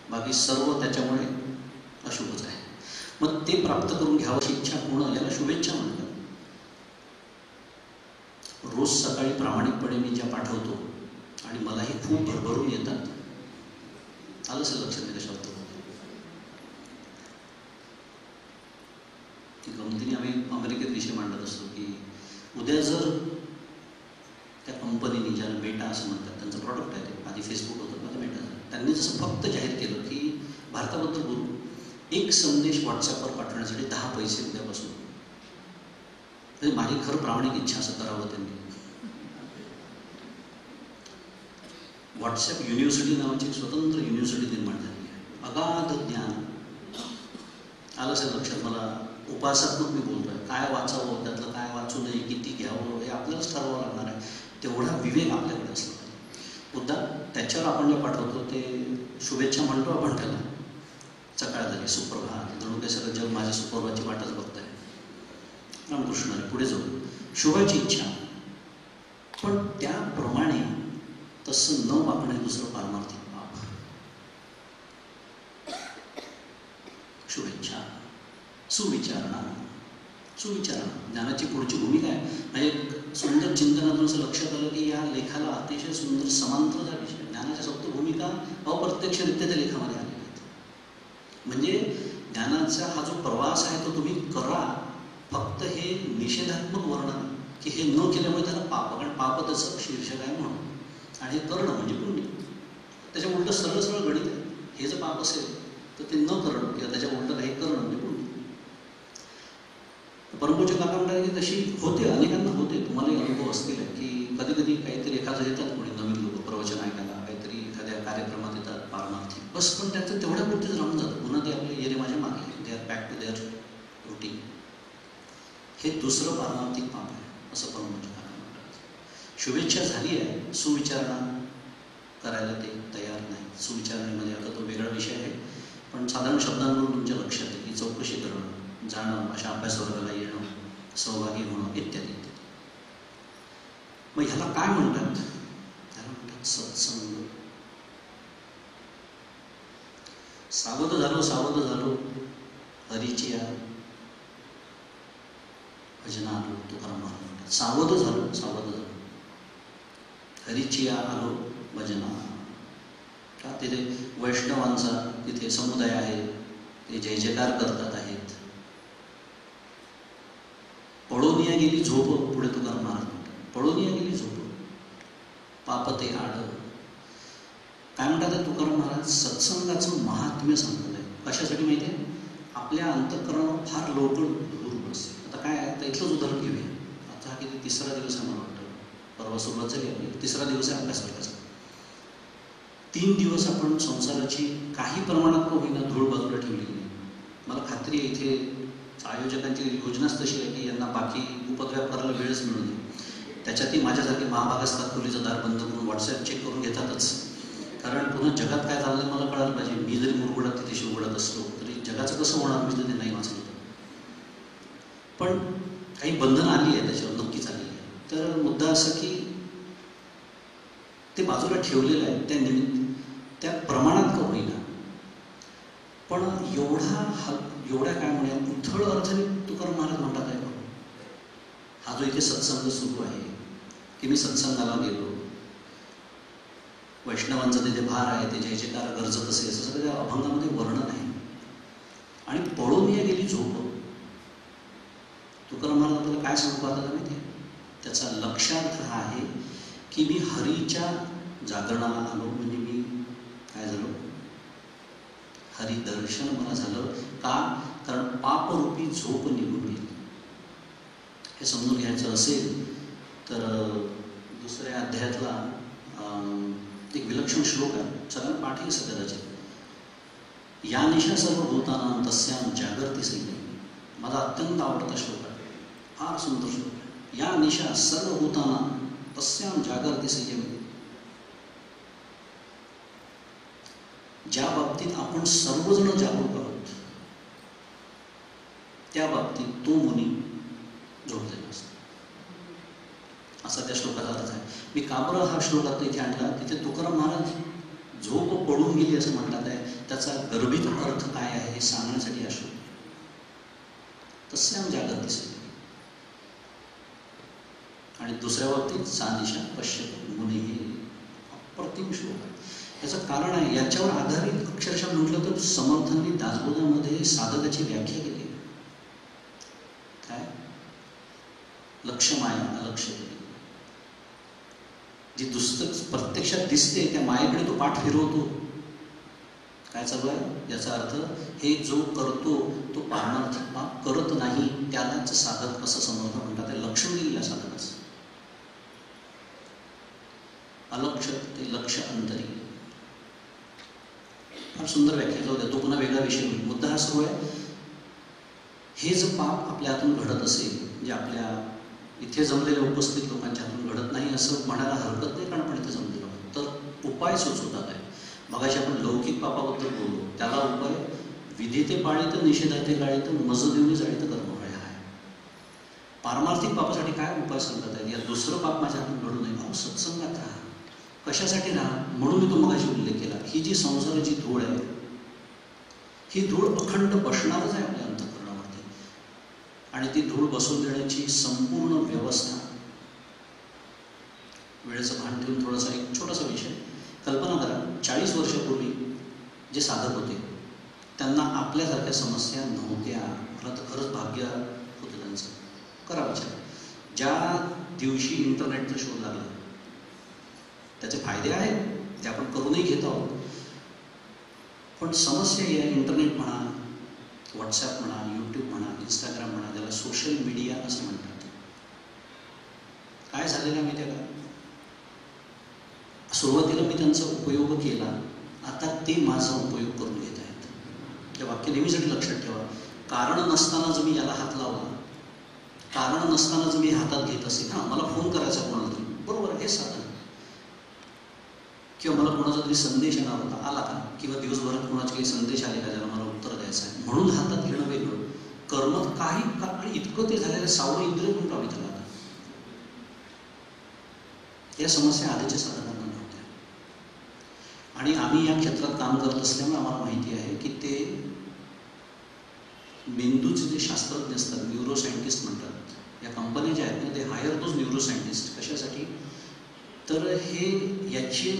बाकी सर्व त्याच्यामुळे अशुभच आहे. मग ते प्राप्त करून घ्यावंची इच्छा पूर्ण, याला शुभेच्छा म्हणतात. रोज सकाळी प्रामाणिकपणे मी ज्या पाठवतो आणि मलाही खूप भरभरून येतात. आलं असेल लक्षात नाही कशा होतं की गमतीने आम्ही अमेरिकेत विषय मांडत असतो की उद्या जर त्या कंपनीने, ज्याला मेटा असं म्हणतात, त्यांचं प्रॉडक्ट आहे ते, आधी फेसबुक होतं माझं मेटा, त्यांनी जसं फक्त जाहीर केलं की भारताबद्दल बोलून एक संदेश व्हॉट्सॲपवर पाठवण्यासाठी 10 पैसे उद्यापासून, म्हणजे माझी खरं प्रामाणिक इच्छा असं करावं त्यांनी. व्हॉट्सॲप युनिव्हर्सिटी नावाची एक स्वतंत्र युनिव्हर्सिटी निर्माण झाली आहे. अगाध ज्ञान. आलं असेल लक्षात. मला उपासात्मक मी बोलतो आहे, काय वाचावं, त्यातलं काय वाचू नये, किती घ्यावं हे आपल्यालाच ठरवावं लागणार आहे. तेवढा विवेक आपल्याकडे असला पाहिजे. मुद्दा त्याच्यावर आपण जे पाठवतो ते शुभेच्छा म्हणतो आपण त्याला. सकाळ झाली, सुप्रभात, जणू काही सगळं जग माझ्या सुप्रभातची वाटच बघत आहे. रामकृष्ण पुढे जाऊ, शुभाची इच्छा. पण त्याप्रमाणे तसं न वागणे दुसरं पारमार्थिक पाप. शुभेच्छा, सुविचारणा. ज्ञानाची पुढची भूमिका आहे. म्हणजे सुंदर चिंतनातून असं लक्षात आलं की या लेखाला अतिशय सुंदर समांतरचा विषय, ज्ञानाच्या सप्त भूमिका अप्रत्यक्षरित्या त्या लेखामध्ये आलेल्या आहेत. म्हणजे ज्ञानाचा हा जो प्रवास आहे तो तुम्ही करा, फक्त हे निषेधात्मक वर्णन की हे न केल्यामुळे त्याला पाप, कारण पाप त्याचं शीर्षक आहे म्हणून, आणि हे करणं म्हणजे पुण्य. त्याच्या उलट सरळ सरळ गणित आहे. हे जर पाप असेल तर ते न करणं किंवा त्याच्या उलट काही करणं म्हणजे पुण्य. परमपूज्य काका म्हणतात की तशी होते, अनेकांना होते, तुम्हालाही अनुभव असतील की कधी कधी काहीतरी एखादं येतात कोणी नवीन लोक प्रवचन ऐकायला, काहीतरी एखाद्या कार्यक्रमात येतात पारमार्थी, बस पण त्यांचं तेवढ्या पुरतीच राहून जातं, पुन्हा ते आपले येणे माझ्या मागे, they are back to their routine. हे दुसरं पारमार्थिक पाप आहे असं परमपूज्य काका म्हणतात. शुभेच्छा झाली आहे, सुविचारणा करायला ते तयार नाही. सुविचारणेमध्ये आता तो वेगळा विषय आहे, पण साधारण शब्दांवरून तुमच्या लक्षात येईल की चौकशी करणं, जाणं, अशा अभ्यासवर्गाला येणं, सहभागी होणं इत्यादी इत्यादी. मग ह्याला काय म्हणतात? त्याला म्हणतात सत्संग. सावध झालो, सावध झालो, हरीची या भजना आलो, तुकाराम महाराज म्हणतात. सावध झालो, सावध झालो, हरीची या आलो भजना. का तिथे वैष्णवांचा तिथे समुदाय आहे, ते जय जयकार करतात आहेत. पळोनिया गेली झोप, पुढे तुकाराम महाराज म्हणतात, पळोनिया गेली झोप, पाप ते आड. काय म्हणतात तुकाराम महाराज? सत्संगाचं महात्म्य सांगत आहे. कशासाठी माहिती आहे? आपल्या अंतःकरणावर फार लोकल धूर बसते. आता काय आहे, तर इथलंच उदाहरण घेऊया. आता हा किती तिसरा दिवस आहे मला वाटतं, परवा सुरुवात झाली आपली, तिसरा दिवस आहे अभ्यास वर्गाचा. 3 दिवस आपण संसाराची काही प्रमाणात का होईना धूळ बाजूला ठेवली नाही. मला खात्री आहे इथे आयोजकांची योजनाच तशी आहे की यांना बाकी उपद्व्याप करायला वेळच मिळू नये. त्याच्यातही माझ्यासारखे महाभाग असतात, खोलीचं दार बंद करून व्हॉट्सॲप चेक करून घेतातच. कारण पुन्हा जगात काय चाललंय मला कळायला पाहिजे. मी जरी मुरगुडात तिथे शिवगुडात असलो तरी जगाचं कसं होणार, मी तर नाही वाचलं. पण काही बंधनं आली आहे त्याच्यावर, नक्कीच आली आहे. तर मुद्दा असा की ते बाजूला ठेवलेलं आहे त्या निमित्त, त्या प्रमाणात का होईना, पण एवढ्या काय म्हणूया उथळ अर्थाने तुकाराम महाराज म्हणतात आहे. हा जो इथे सत्संग सुरू आहे की मी सत्संगाला गेलो, वैष्णवांचं तिथे भार आहे, ते जय जयकार गरजत असे, असं सगळं त्या अभंगामध्ये वर्णन आहे. आणि पळून या गेली झोप. तुकाराम महाराज आपल्याला काय सांगतो आता माहिती आहे? त्याचा लक्षार्थ हा आहे की मी हरीच्या जागरणाला आलो, म्हणजे मी काय झालो, हरिदर्शन मला झालं. का? कारण पापरूपी झोप निघून गेली. हे समजून घ्यायचं असेल तर दुसऱ्या अध्यायातला एक विलक्षण श्लोक आहे, सगळ्यांना पाठी असं कदाचित. या निशा सर्व भूतानां तस्यां जागर्ति संयमी. माझा अत्यंत आवडता श्लोक आहे, फार सुंदर श्लोक आहे. या निशा सर्व भूतानां तस्यां जागर्ति संयमी. ज्या बाबतीत आपण सर्वजण जागरूक आहोत त्या बाबतीत तो मुनी झोपलेला असतो, असा त्या श्लोकाचा अर्थ आहे. मी का बरं हा श्लोक आता इथे आणला? तिथे तुकाराम महाराज झोप पडून गेली असं म्हणतात आहे, त्याचा गर्भित अर्थ काय आहे हे सांगण्यासाठी हा श्लोक. तस्यां जागर्ति संयमी. आणि दुसऱ्या बाबतीत सानिशा पश्यत मुनी, हे अप्रतिम श्लोक आहे. याचं कारण आहे, याच्यावर आधारित अक्षरशः म्हटलं तर समर्थांनी दासबोधामध्ये साधकाची व्याख्या केली. काय? लक्ष माया अलक्ष केली. जी प्रत्यक्षात दिसते त्या मायेकडे तो पाठ फिरवतो. काय चालू आहे याचा अर्थ? हे जो करतो तो पारमार्थिक पाप करत नाही, त्यालाच साधक असं समर्थ म्हणतात. ते लक्ष दिलेल्या साधकाचं. अलक्ष ते लक्ष अंतरी. फार सुंदर व्याख्या जाऊ द्या, तो पुन्हा वेगळा विषय होईल. मुद्दा हा सुरू आहे, हे जर पाप आपल्या हातून घडत असेल, म्हणजे आपल्या इथे जमलेल्या उपस्थित लोकांच्या हातून घडत नाही असं म्हणायला हरकत नाही, कारण आपण इथे जमलेलो आहोत, तर उपाय सुचवतात आहे. मगाशी आपण लौकिक पापाबद्दल बोललो, त्याला उपाय विधिते पाळीत निषेधाते गाळीत मज देऊन जाळीत कर्म आहे. पारमार्थिक पापासाठी काय उपाय सांगतात आहेत? या दुसरं पाप माझ्या हातून घडू नये. भाऊ सत्संगात राहा. कशासाठी राहा? म्हणून मी तो मगाशी उल्लेख केला. ही जी संसाराची धूळ आहे, ही धूळ अखंड बसणारच आहे आपल्या अंतःकरणावरती, आणि ती धूळ बसून देण्याची संपूर्ण व्यवस्था. वेळेचं भान ठेवून थोडासा एक छोटासा विषय कल्पना करा. 40 वर्षापूर्वी जे साधक होते त्यांना आपल्यासारख्या समस्या नव्हत्या. मला तर खरंच भाग्य होतं त्यांचं. करा विचार. ज्या दिवशी इंटरनेटचा शोध लागला, त्याचे फायदे आहेत ते आपण करूनही घेत आहोत, पण समस्या ही आहे, इंटरनेट म्हणा, व्हॉट्सॲप म्हणा, यूट्यूब म्हणा, इंस्टाग्राम म्हणा, ज्याला सोशल मीडिया असं म्हणतात. काय झालेलं माहिती आहे का? सुरुवातीला मी त्यांचा उपयोग केला, आता ते माझा उपयोग करून घेत आहेत. ते वाक्य नेहमीसाठी लक्षात ठेवा. कारण नसताना जर मी याला हात लावला, कारण नसताना जर मी हातात घेत असेल, हां मला फोन करायचा कोणाला तरी, बरोबर आहे, हे साधन. किंवा मला कोणाचा तरी संदेश येणार होता, आला का, किंवा दिवसभरात कोणाचे काही संदेश आले का ज्याला मला उत्तर द्यायचं आहे, म्हणून हातात घेणं वेगळं. कर्म काही आणि इतकं ते झालेलं सावं इंद्रिय म्हणून लावी त्याला. या समस्या आधीच्या साधनांना नव्हत्या. आणि आम्ही या क्षेत्रात काम करत असल्यामुळे आम्हाला माहिती आहे की ते मेंदूचे जे शास्त्रज्ञ असतात, न्यूरोसायंटिस्ट म्हणतात, या कंपन्या ज्या आहेत ना, ते हायर दोज न्यूरोसायंटिस्ट. कशासाठी? तर हे याची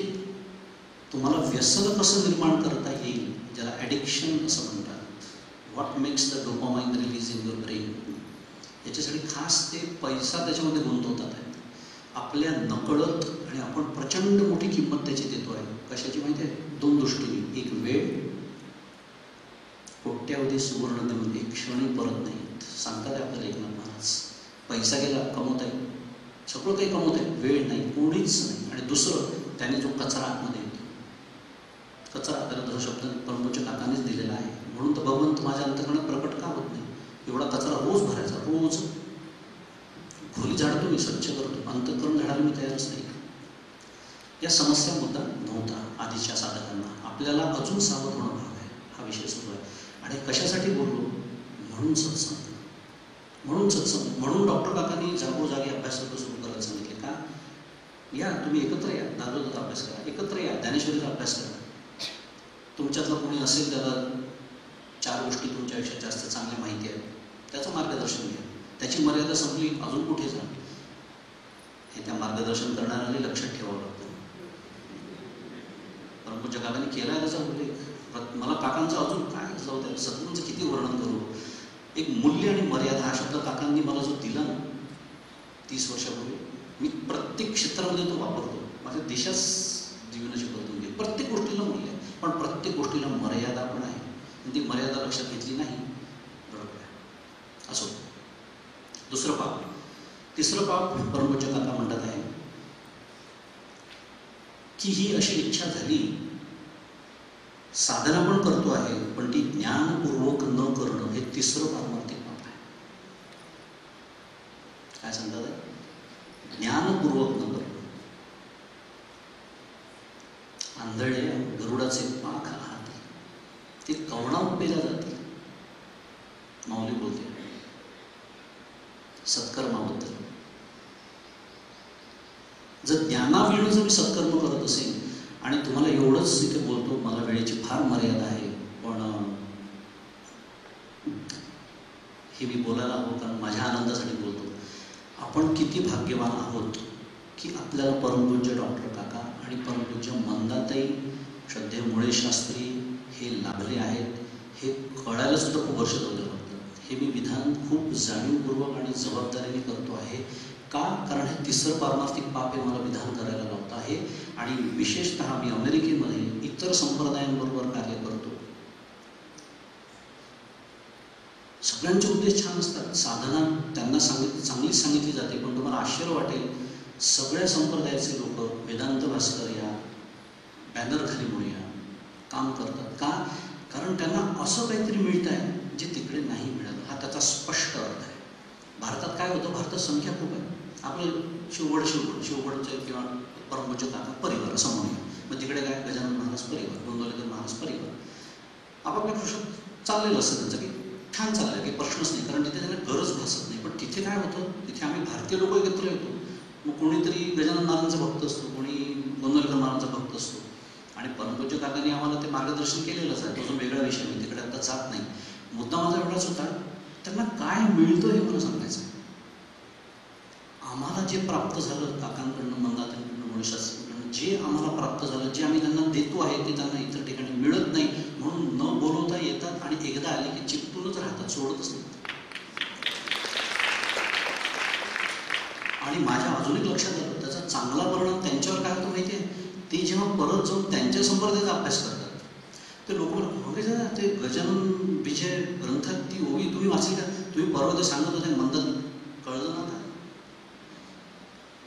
तुम्हाला व्यसन कसं निर्माण करता येईल, ज्याला ॲडिक्शन असं म्हणतात, what makes the dopamine release in your brain, याच्यासाठी खास ते पैसा त्याच्यामध्ये गुंतवतात आहेत आपल्या नकळत. आणि आपण प्रचंड मोठी किंमत त्याची देतो आहे. कशाची माहिती आहे? दोन दृष्टीने. एक वेळ, कोट्यावधी सुवर्ण देऊन एक क्षणी परत नाहीत, सांगतात आपल्याला एकनाथ महाराज. पैसा गेला, कमवत आहे, सगळं काही कमवत आहे, वेळ नाही, कोणीच नाही. आणि दुसरं, त्याने जो कचरा आतमध्ये येतो, कचरा, त्याला जो शब्द परमपूज्य काकानेच दिलेला आहे. म्हणून तर भगवंत माझ्या अंतःकरणात प्रकट का होत नाही? एवढा कचरा रोज भरायचा, रोज. खोली झाडतो मी, स्वच्छ करतो, अंतःकरण झाडायला मी तयारच नाही. या समस्या मुद्दा नव्हता आधीच्या साधकांना. आपल्याला अजून सावध होणं भाग आहे. हा विषय सुरू आहे. आणि कशासाठी बोललो? म्हणून सत्संग, म्हणून सत्संग, म्हणून डॉक्टर काकांनी जागोजागी अभ्यासक्रम सुरू करायला सांगितले. का? या तुम्ही एकत्र या, दारोदाचा अभ्यास करा, एकत्र या, ज्ञानेश्वरीचा अभ्यास करा. तुमच्यातलं कोणी असेल त्याला 4 गोष्टी तुमच्यापेक्षा जास्त चांगल्या माहिती आहेत, त्याचं मार्गदर्शन घ्या. त्याची मर्यादा संपली, अजून कुठे जा, हे त्या मार्गदर्शन करणाऱ्याने लक्षात ठेवावं लागतं. परमपूज्य काकांनी केला आहे त्याचा उल्लेख. मला काकांचं अजून काय जाऊ द्या, सद्गुरूंचं किती वर्णन करू. एक मूल्य आणि मर्यादा हा शब्द काकांनी मला जो दिला ना 30 वर्षापूर्वी, मी प्रत्येक क्षेत्रामध्ये तो वापरतो. माझ्या दिशाच जीवनाची बदलून गेली. प्रत्येक गोष्टीला मूल्य आहे, पण प्रत्येक गोष्टीला मर्यादा पण आहे. आणि ती मर्यादा लक्षात घेतली नाही, बरोबर असो. दुसरं पाप. तिसरं पाप परमपूज्य काका म्हणतात आहे की ही अशी इच्छा झाली, साधना पण करतो आहे, पण ती ज्ञानपूर्वक न करणं, हे तिसरं पारमार्थिक पाप आहे. काय सांगतात? ज्ञानपूर्वक न करणं. आंधळे गरुडाचे पाख आहात, ते कवणात पेल्या जातील. माऊली बोलते सत्कर्माबद्दल. जर ज्ञानाविणं जर मी सत्कर्म करत असेल, आणि तुम्हाला एवढंच इथे बोलतो, मला वेळेची फार मर्यादा आहे, पण हे मी बोलायला हवं कारण माझ्या आनंदासाठी बोलतो. आपण किती भाग्यवान आहोत की आपल्याला परमपूज्य डॉक्टर काका आणि परमपूज्य मंदाताई, श्रद्धेय मुळे शास्त्री हे लाभले आहेत. हे कळायला सुद्धा खूप वर्ष जाऊ लागतं. हे मी विधान खूप जाणीवपूर्वक आणि जबाबदारीने करतो आहे. का? कारण हे तिसरं पारमार्थिक पाप हे मला विधान करायला लावत आहे. आणि विशेषतः मी अमेरिकेमध्ये इतर संप्रदायांबरोबर कार्य करतो. सगळ्यांचे उद्देश छान असतात, साधना त्यांना चांगलीच सांगितली जाते, पण तुम्हाला आश्चर्य वाटेल, सगळ्या संप्रदायाचे लोक वेदांत भास्कर या बॅनर खाली म्हणूया काम करतात. का? कारण त्यांना असं काहीतरी मिळत आहे जे तिकडे नाही मिळालं. हा त्याचा स्पष्ट अर्थ आहे. भारतात काय होतं? भारतात संख्या खूप आहे. आपलं शिवगडचं किंवा परमपूज्य काका परिवार असं म्हणूया. मग तिकडे काय? गजानन महाराज परिवार, गोंदवलेकर महाराज परिवार. आपापल्या कृषात चाललेलं असतं त्यांचं, की छान चाललं, काही प्रश्नच नाही, कारण तिथे त्यांना गरज भासत नाही. पण तिथे काय होतं? तिथे आम्ही भारतीय लोक एकत्र येतो. मग कोणीतरी गजानन महाराजांचा भक्त असतो, कोणी गोंदवलेकर महाराजांचा भक्त असतो. आणि परमपूज्य काकांनी आम्हाला ते मार्गदर्शन केलेलंच आहे. तो जो वेगळा विषय, मी तिकडे आता जात नाही. मुद्दा माझा एवढाच होता, त्यांना काय मिळतं हे मला सांगायचं. आम्हाला जे प्राप्त झालं काकांकडनं, मंदाताईंकडनं, मुळशास्त्रीकडनं, जे आम्हाला प्राप्त झालं, जे आम्ही त्यांना देतो आहे ते त्यांना इतर ठिकाणी मिळत नाही. म्हणून न बोलवता येतात आणि एकदा आले की चिकटूनच राहतात, सोडतच नाही. आणि माझ्या अजून एक लक्षात आलं, त्याचा चांगला परिणाम त्यांच्यावर काय होतो माहिती आहे? ते जेव्हा परत जाऊन त्यांच्या संपर्काचा अभ्यास करतात, ते लोक म्हणतात ते गजानन विजय ग्रंथात ती ओवी तुम्ही वाचली का? तुम्ही परवा ते सांगत होते मंदन, कळलं ना आता?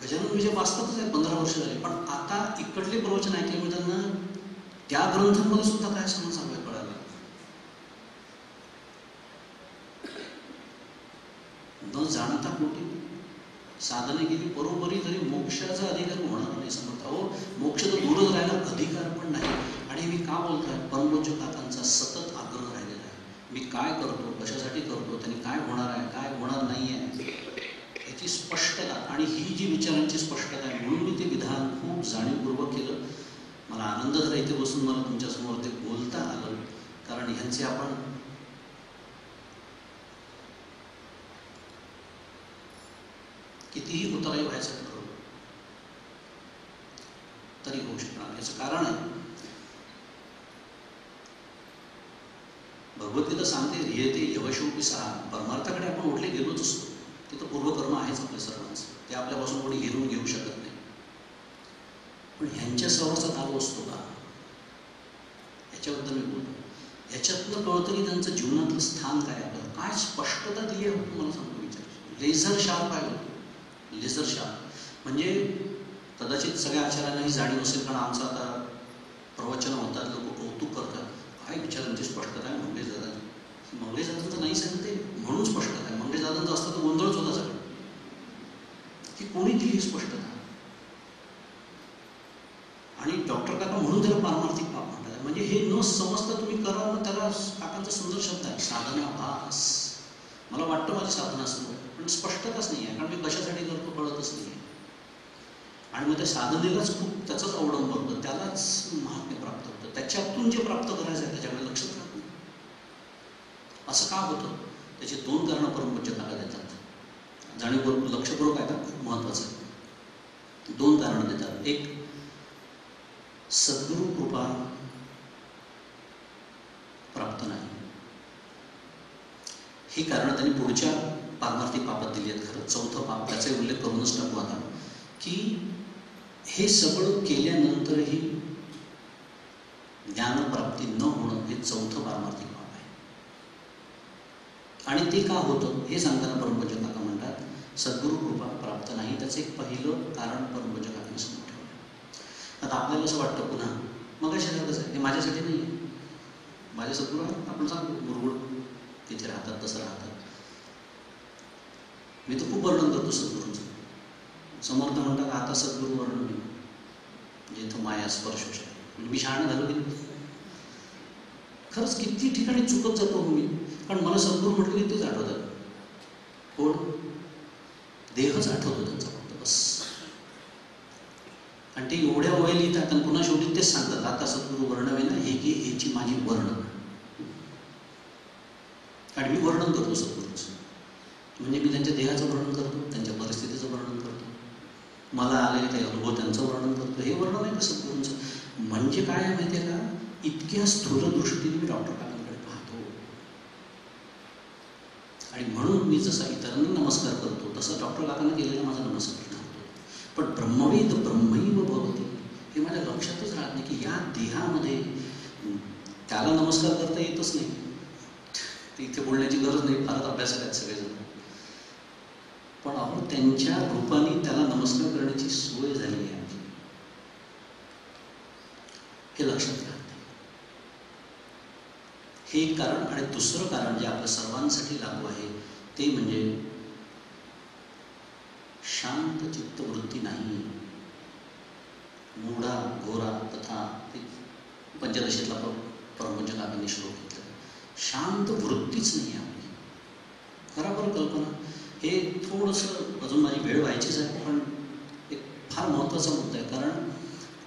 गजानन विजय वाचतातच आहे, 15 वर्ष झाली, पण आता इकडले प्रवचन ऐकल्यामुळे त्यांना त्या ग्रंथांमध्ये सुद्धा काय समज हवं कळायला. न जाणता कोटी साधने केली बरोबरी तरी मोक्षाचा अधिकार होणार नाही. समजता हो, मोक्ष तर दूरच राहिला, अधिकार पण नाही. आणि मी का बोलतोय? परमपूज्य काकांचा सतत आग्रह राहिलेला आहे. मी काय करतो, कशासाठी करतो, त्यांनी काय होणार आहे, काय होणार नाही आहे, याची स्पष्टता. आणि ही जी विचारांची स्पष्टता आहे, म्हणून मी ते विधान खूप जाणीवपूर्वक केलं. मला आनंद झाला इथे बसून मला तुमच्यासमोर ते बोलता आलं, कारण ह्यांचे आपण कितीही उतराई व्हायचं ठरवलं तरी होऊ शकणार. याचं कारण आहे, भगवद्गीता सांगते ध्येयते यवशोपी सहा. परमार्थाकडे आपण उठले गेलोच असतो, तिथं पूर्वकर्म आहेच आपल्या सर्वांचं, ते आपल्यापासून कोणी हिरून घेऊ शकत नाही. पण ह्यांच्या सर्वांचा दाव असतो का, याच्याबद्दल मी बोलतो. ह्याच्यातनं कळतं की त्यांचं जीवनातलं स्थान काय आहे, काय स्पष्टता दिली आहे. मला सांगतो, विचार लेझर शार्प आहे होतो. लेझर शार्प म्हणजे कदाचित सगळ्या आचार्यांनाही जाणीव असेल, कारण आमचं आता प्रवचन होतात, लोक कौतुक करतात, काय विचारांची स्पष्टता आहे मंगेश दादांची. मंगेश दादांचं नाही सांगते म्हणून स्पष्टता आहे. मंगेश दादांचं असतं तर गोंधळच होता सगळं, की कोणी दिली ही स्पष्टता. आणि डॉक्टर काका म्हणून त्याला पारमार्थिक पाप म्हणतात. म्हणजे हे न समजता तुम्ही करा, मग त्याला काकांचा सुंदर शब्द आहे साधनाभास. मला वाटतं माझी साधना सुरू आहे, पण स्पष्टताच नाही आहे, कारण मी कशासाठी करतो कळतच नाही आहे. आणि मग त्या साधनेलाच खूप त्याचाच अवलंब होतं, त्यालाच महात्म्य प्राप्त होतं. त्याच्यातून जे प्राप्त करायचं आहे त्याच्याकडे लक्षच राहत नाही. असं का होतं? त्याची 2 कारणं परमपूज्य काका देतात. जाणीवपूर्वक लक्षपूर्वक आहे का, खूप महत्त्वाचं आहे. 2 कारणं देतात. एक, सद्गुरू कृपा प्राप्त नाही. ही कारण त्यांनी पुढच्या पारमार्थिक पापात दिली आहेत. खरं 4थं पाप, त्याचा उल्लेख करूनच टाकू आता, की हे सगळं केल्यानंतरही ज्ञानप्राप्ती न होणं हे 4थं पारमार्थिक पाप आहे. आणि ते का होतं हे सांगताना परमपूज्य काका म्हणतात, सद्गुरू कृपा प्राप्त नाही. त्याचं एक पहिलं कारण परमपूज्य काकांनी समोर ठेवलं. आता आपल्याला असं वाटतं पुन्हा, मग कशासारखंच आहे, हे माझ्यासाठी नाही आहे, माझे सद्गुरू आपण सांगतो मुरगुड तिथे राहतात, तसं राहतात. मी तर खूप वर्णन करतो सद्गुरूंचं. समर्थ म्हणतात आता सद्गुरू वर्णन मी जिथं माया स्पर्श होते. म्हणजे मी शहाणं झालो की खरंच किती ठिकाणी चुकत जातो मी, कारण मला सद्गुरू म्हटलं की तेच आठवतात. कोण? देहच आठवतो त्यांचा फक्त, बस. आणि ते एवढ्या वय लिहितात आणि पुन्हा शेवटी तेच सांगतात आता सद्गुरू वर्णवे ना हे की ह्याची माझी वर्णन. आणि मी वर्णन करतो सद्गुरूचं, म्हणजे मी त्यांच्या देहाचं वर्णन करतो, त्यांच्या परिस्थितीचं वर्णन करतो, मला आलेले काही अनुभव त्यांचं वर्णन करतो. हे वर्णन आहे का सद्गुरूंचं? म्हणजे काय आहे माहिती आहे का, इतक्या स्थूल दृष्टीने मी डॉक्टर काकांकडे पाहतो. आणि म्हणून मी जसा इतरांना नमस्कार करतो तसा डॉक्टर काकांना केलेला माझा नमस्कार करतो. पण ब्रह्मवेद ब्रह्मैव भवति हे माझ्या लक्षातच राहत नाही की या देहामध्ये त्याला नमस्कार करता येतच नाही. ते इथे बोलण्याची गरज नाही, फारच अभ्यास आहेत सगळेजण. पण आपण त्यांच्या रूपाने त्याला नमस्कार करण्याची सोय झाली आहे, हे लक्षात राहत नाही. हे एक कारण. आणि दुसरं कारण जे आपल्या सर्वांसाठी लागू आहे ते म्हणजे शांत चित्तवृत्ती नाही. मूढा घोरा तथा ते पंचदशीतला परमपूज्य काकांनी श्लोक घेतला. शांत वृत्तीच नाही आपली. खरा बरं कल्पना, हे थोडंसं अजून माझी वेळ व्हायचीच आहे, पण एक फार महत्त्वाचा मुद्दा आहे. कारण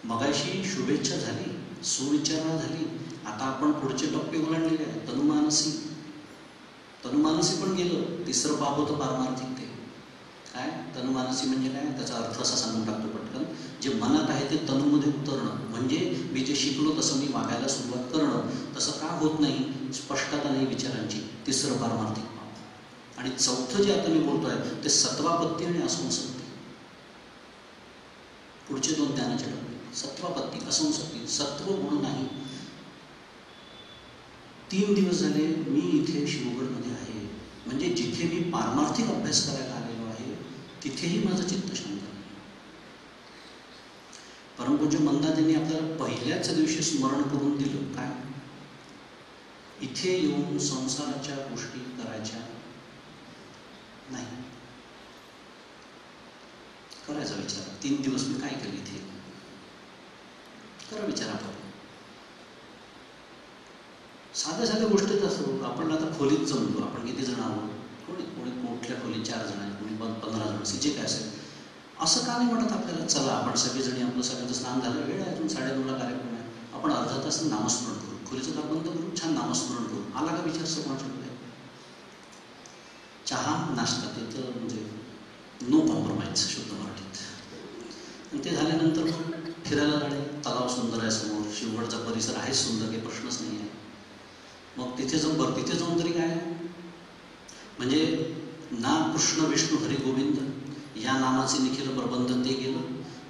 मगाशी शुभेच्छा झाली, सुविचारणा झाली, आता आपण पुढचे टप्पे ओलांडलेले आहे. तनुमानसी, तनुमानसी पण गेलं. 3रं पाप होतं पारमार्थिक. ते काय तनुमानसी म्हणजे काय, त्याचा अर्थ असा सांगून टाकतो पटकन. जे जे मनात आहे ते तनूमध्ये उतरणं, म्हणजे मी जे शिकलो तसं मी वागायला सुरुवात करणं. तसं का होत नाही? स्पष्टता नाही विचारांची. तिसरं पारमार्थिक पाप. आणि चौथं जे आता मी बोलतोय ते सत्वापत्ती आणि असंसक्ती. पुढचे दोन ज्ञानाचे टप्पे, सत्वापत्ती, असंसक्ती. सत्व गुण नाही. 3 दिवस झाले मी इथे शिवगडमध्ये आहे, म्हणजे जिथे मी पारमार्थिक अभ्यास करायला आलेलो आहे तिथेही माझं चित्त शांत नाही. परमपूज्य मंदादेंनी आपल्याला पहिल्याच दिवशी स्मरण करून दिलं काय? इथे येऊन संसाराच्या गोष्टी करायच्या नाही. करायचा विचार. 3 दिवस मी काय केलं इथे? करा विचार आपण. साध्या साध्या गोष्टीच असो. आपण आता खोलीत जमलो, आपण किती जण आहोत? कोणी मोठल्या खोलीत 4 जण आहेत, कोणी 15 जण, जे काय असेल. असं का नाही म्हणत आपल्याला, चला आपण सगळेजणी, आपलं सगळ्यांचं स्नान झालं, वेळ आहे अजून 9:30ला कार्यक्रम आहे, आपण अर्धा तास नामस्मरण करू, खोलीचं दार बंद करू, छान नामस्मरण करू. आला का विचार सर्वांच्या? चहा नाश्ता तिथं म्हणजे नो कॉम्प्रोमाइज शुद्ध मराठीत. आणि ते झाल्यानंतर मग फिरायला जाणे. तलाव सुंदर आहे समोर, शिवगडचा परिसर आहे सुंदर, काही प्रश्नच नाही आहे. मग तिथे जाऊन तरी काय, म्हणजे ना कृष्ण विष्णू हरी गोविंद या नामाचे निखिल प्रबंध ते गेलं.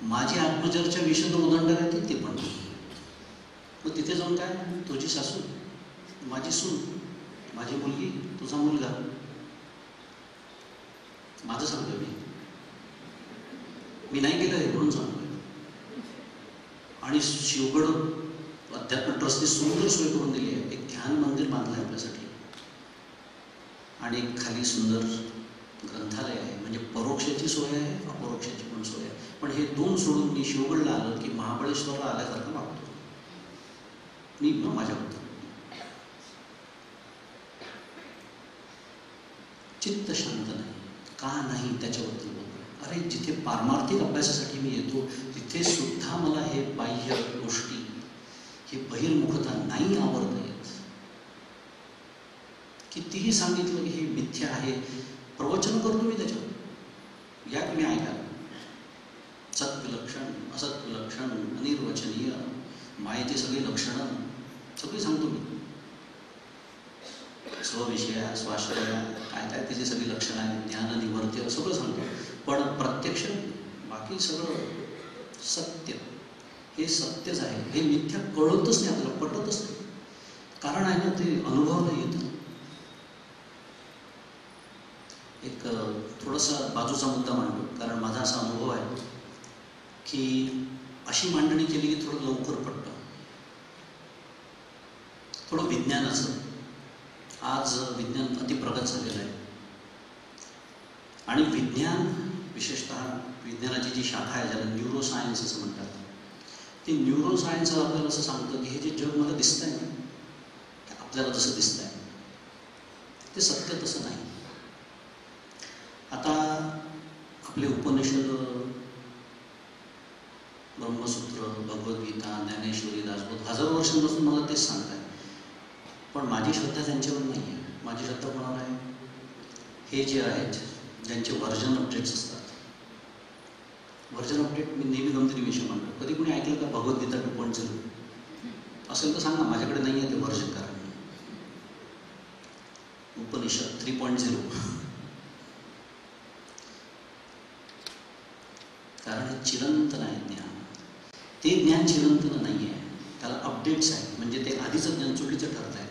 माझी आत्मचर्चा विशुद्ध उदंड राहते ते पण. मग तिथे जाऊन काय, तुझी सासू, माझी सून, माझी मुलगी, तुझा मुलगा, माझं सांगतोय मी नाही केलं हे म्हणून सांगतोय. आणि शिवगड अध्यात्म ट्रस्टने सुंदर सोय करून दिली आहे. एक ध्यान मंदिर बांधलं आहे आपल्यासाठी आणि खाली सुंदर ग्रंथालय आहे. म्हणजे परोक्षाची सोय आहे, अपरोक्षाची पण सोय आहे. पण हे 2 सोडून मी शिवगडला आलं की महाबळेश्वरला आल्यासारखं वागतो मी माझ्याबद्दल. चित्त शांत नाही. का नाही त्याच्याबद्दल बोलतो. अरे जिथे पारमार्थिक अभ्यासासाठी मी येतो तिथे सुद्धा मला हे बाह्य गोष्टी, हे बहिर्मुखता नाही आवडता येत. कितीही सांगितलं की हे मिथ्या आहे, प्रवचन करतो मी त्याच्यावर, या तुम्ही ऐका. सत्विलक्षण, असत्विलक्षण, अनिर्वचनीय, मायेची सगळी लक्षणं सगळी सांगतो मी. स्वविषया, स्वाश्रया, काय काय त्याची सगळी लक्षणं आहेत, ज्ञान, निवर्त्य, सगळं सांगतो. पण प्रत्यक्ष बाकी सगळं सत्य, हे सत्यच आहे. हे मिथ्या कळतच नाही आपल्याला, पटतच नाही. कारण आहे ना, ते अनुभवलं येतं. एक थोडासा बाजूचा मुद्दा मांडतो, कारण माझा असा अनुभव आहे की अशी मांडणी केली की थोडं लवकर पडतं. थोडं विज्ञानाचं. आज विज्ञान अतिप्रगत झालेलं आहे आणि विज्ञान, विशेषतः विज्ञानाची जी शाखा आहे ज्याला न्यूरोसायन्स असं म्हणतात, ते न्यूरोसायन्स आपल्याला असं सांगतं की हे जे जग मला दिसतंय ना, आपल्याला जसं दिसतंय ते सत्य तसं नाही. आता आपले उपनिषद, ब्रह्मसूत्र, भगवद्गीता, ज्ञानेश्वरी, दासबोध हजारो वर्षांपासून मला तेच सांगताय. पण माझी श्रद्धा त्यांच्यावर नाही आहे. माझी श्रद्धा कोणावर आहे? हे जे आहेत ज्यांचे व्हर्जन अपडेट्स असतात. व्हर्जन अपडेट मी नेहमी गमतीने विषय म्हणतो. कधी कोणी ऐकलं का भगवद्गीता 2.0 असेल तर सांगा, माझ्याकडे नाही आहे ते व्हर्जन. कारण उपनिषद 3.0, कारण हे चिरंतन आहे ज्ञान. ते ज्ञान चिरंतन नाही आहे, त्याला अपडेट्स आहेत. म्हणजे ते आधीचं ज्ञान चुकीचं ठरत आहे.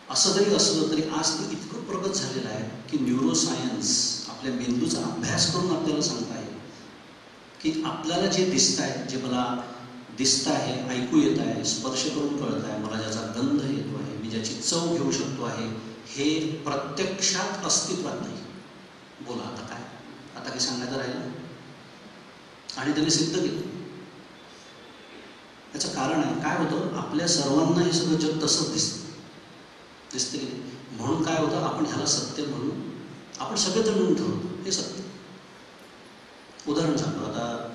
असं जरी असलं तरी आज ते इतकं प्रगत झालेलं आहे की न्यूरोसायन्स आपल्या मेंदूचा अभ्यास करून आपल्याला सांगता येईल की आपल्याला जे दिसत आहे, जे मला दिसत आहे, ऐकू येत आहे, स्पर्श करून कळत आहे, मला ज्याचा गंध येतो आहे, मी ज्याची चव घेऊ शकतो आहे, हे प्रत्यक्षात अस्तित्वात नाही. बोला आता काय, आता काही सांगायचं राहिलं? आणि त्यांनी सिद्ध केलं. त्याचं कारण आहे काय होतं, आपल्या सर्वांना हे सगळं जग तसंच दिसतं की नाही. म्हणून काय होतं, आपण ह्याला सत्य म्हणून आपण सगळेजण म्हणून ठरवतो हे सत्य. उदाहरण सांगतो, आता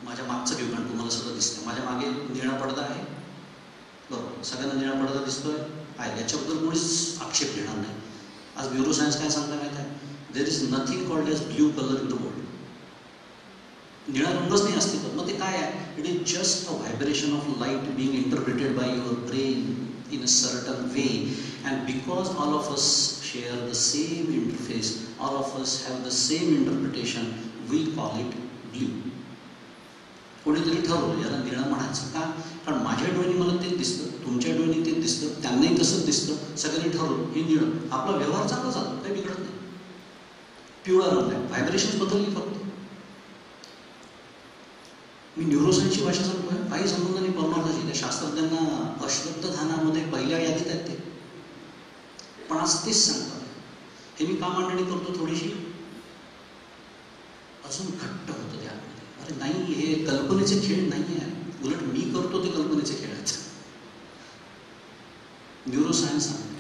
माझ्या मागचं घेऊ, कारण तुम्हाला सगळं दिसतं. माझ्या मागे निळा पडदा आहे, बरोबर, सगळ्यांना निळा पडदा दिसतोय आहे, याच्याबद्दल कोणीच आक्षेप घेणार नाही. आज न्यूरोसायन्स काय सांगता माहिती आहे? There is nothing called as blue colour in the world. निळा रंगच नाही अस्तित्वात. मग ते काय आहे? It is just a vibration of light being interpreted by your brain in a certain way, and because all of us share the same interface, all of us have the same interpretation, we call it blue. कोणीतरी ठरवलं याला निळं म्हणायचं का? कारण माझ्या डोळ्यांनी मला तेच दिसतं, तुमच्या डोळ्यांनी तेच दिसतं, त्यांनाही तसंच दिसतं, सगळ्यांनी ठरवलं हे निळं. आपला व्यवहार चांगला चालतो, काही बिघडत नाही. पिवळा रंग आहे, व्हायब्रेशन बदलली फक्त. मी न्यूरोसायन्सची भाषा सांगतोय, काही संबंध नाही परमार्थाची. त्या शास्त्रज्ञांना अश्वत्थधानामध्ये पहिल्या यादीत आहेत ते, पण आज तेच सांगतात. हे मी का मांडणी करतो? थोडीशी अजून घट्ट होतं त्यामध्ये. अरे नाही, हे कल्पनेचे खेळ नाही आहे, उलट मी करतो ते कल्पनेचे खेळ आहेत. न्यूरोसायन्स सांगते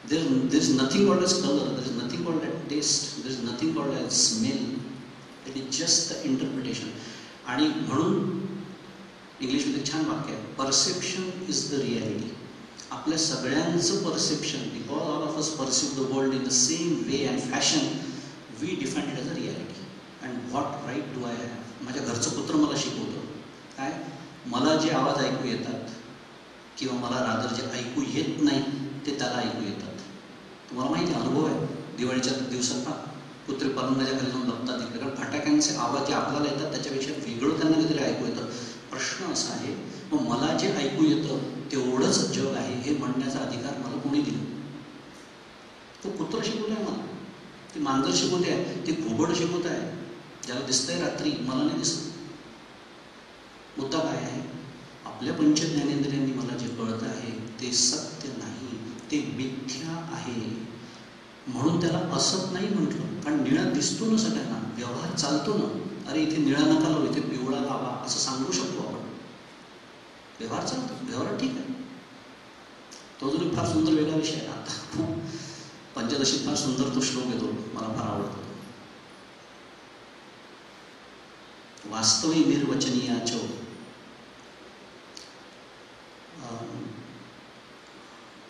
there is nothing called as color, there is nothing called as taste, there is nothing called as smell. It is just the interpretation. आणि म्हणून इंग्लिशमध्ये छान वाक्य आहे, परसेप्शन इज द रियालिटी. आपल्या सगळ्यांचं perception, because all of us perceive the world in the same way and fashion, we define it as a reality. And what right do I have? माझ्या घरचं पुत्र मला शिकवतं काय, मला जे आवाज ऐकू येतात किंवा मला रादर जे ऐकू येत नाही ते त्याला ऐकू येतात. तुम्हाला माहिती आहे, अनुभव आहे. दिवाळीच्या दिवसात कुत्रे पलंगाच्या खाली जाऊन लपतात तिकडे, कारण फटाक्यांचे आवाज जे आपल्याला येतात त्याच्यापेक्षा वेगळं त्यांना काहीतरी ऐकू येतं. प्रश्न असा आहे, मग मला जे ऐकू येतं तेवढंच जग आहे हे म्हणण्याचा अधिकार मला कोणी दिला? तो कुत्र शिकवत आहे मला, ते मांजर शिकवते आहे, ते घुबड शिकवत आहे. ज्याला दिसतंय रात्री मला नाही दिसत. मुद्दा काय आहे? आपल्या पंचज्ञानेंद्रियांनी मला जे कळतं आहे ते सत्य नाही, ते मिथ्या आहे. म्हणून त्याला असत नाही म्हटलं, कारण निळा दिसतो ना सगळ्यांना, व्यवहार चालतो ना. अरे इथे निळा नका लावू, इथे पिवळा लावा, असं सांगू शकतो आपण. व्यवहार चालतो, व्यवहार ठीक आहे. तो जरी फार सुंदर वेगळा विषय आहे. आता पंचदशीत फार सुंदर तो श्लोक येतो, मला फार आवडतो. वास्तवी निर्वचनीयाच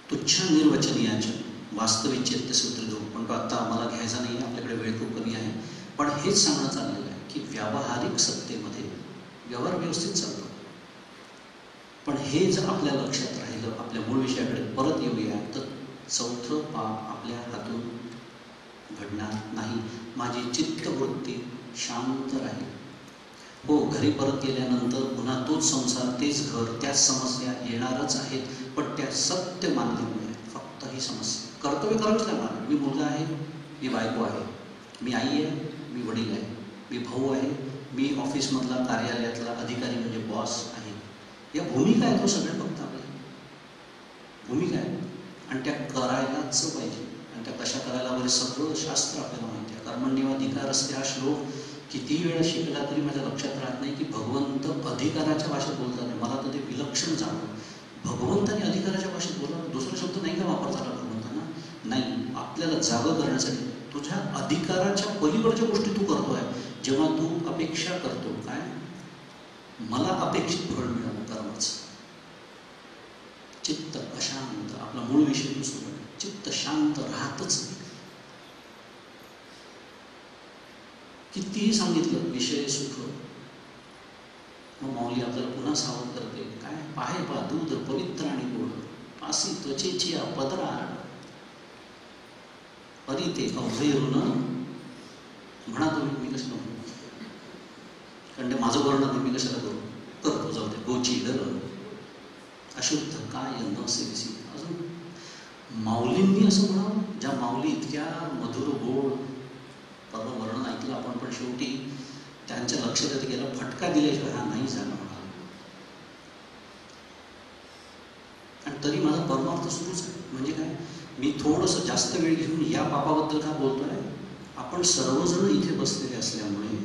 तुच्छ निर्वचनीयाच वास्तविक चैत्यसूत्र जो, पण तो आत्ता आम्हाला घ्यायचा नाही आहे, आपल्याकडे वेळ खूप कमी आहे. पण हेच सांगणं चाललेलं आहे की व्यावहारिक सत्तेमध्ये व्यवहार व्यवस्थित चालतो. पण हे जर आपल्या लक्षात राहिलं, आपल्या मूळ विषयाकडे परत येऊया, तर चौथं पाप आपल्या हातून घडणार नाही. माझी चित्तवृत्ती शांत राहील. हो, घरी परत गेल्यानंतर पुन्हा तोच संसार, तेच घर, त्याच समस्या येणारच आहेत, पण त्या सत्य मानल्यामुळे फक्त ही समस्या कर्तव्य करावीच लागणार. मी मुलगा आहे, मी बायको आहे, मी आई आहे, मी वडील आहे, मी भाऊ आहे, मी ऑफिसमधला कार्यालयातला अधिकारी म्हणजे बॉस आहे. या भूमिका आहेत, तो सगळ्या फक्त आपल्या भूमिका आहेत आणि त्या करायलाच पाहिजे. आणि त्या कशा करायला पाहिजे सगळं शास्त्र आपल्याला माहिती आहे. कर्मण्येवाधिकार असते हा श्लोक किती वेळा शिकला तरी माझ्या लक्षात राहत नाही की भगवंत अधिकाराच्या भाषेत बोलतात. मला तर ते विलक्षण जाणवं. भगवंताने अधिकाराच्या भाषेत बोला, दुसरा शब्द नाही का वापरता आला भगवंतांना? नाही. आपल्याला जागं करण्यासाठी तुझ्या अधिकाराच्या पलीकडच्या गोष्टी तू करतोय. जेव्हा तू अपेक्षा करतो काय, मला अपेक्षित फळ मिळावं कर्माचं, चित्त अशांत, आपला मूळ विषय दुसरा, चित्त शांत राहतच नाही. कितीही सांगितलं विषय सुख, मग माऊली आपल्याला पुन्हा सावध करते काय, पाहे पा दूध पवित्र आणि गोड, पासी त्वचेची पदरा परी ते अभयरुण म्हणा. तुम्ही मी कशाला म्हणू, कारण ते माझं वर्णन मी कशाला करू, करतो जाऊ दे. गोची डर अशुद्ध काय नसे दिसी. अजून माऊलींनी असं म्हणावं, ज्या माऊली इतक्या मधुर गोड, परवा वर्णन ऐकलं आपण, पण शेवटी त्यांच्या लक्षात गेला फटका दिल्याशिवाय हा नाही झाला म्हणाला. आणि तरी माझा परमार्थ सुरूच आहे. म्हणजे काय, मी थोडंसं जास्त वेळ घेऊन या पापाबद्दल का बोलतोय? आपण सर्वजण इथे बसलेले असल्यामुळे,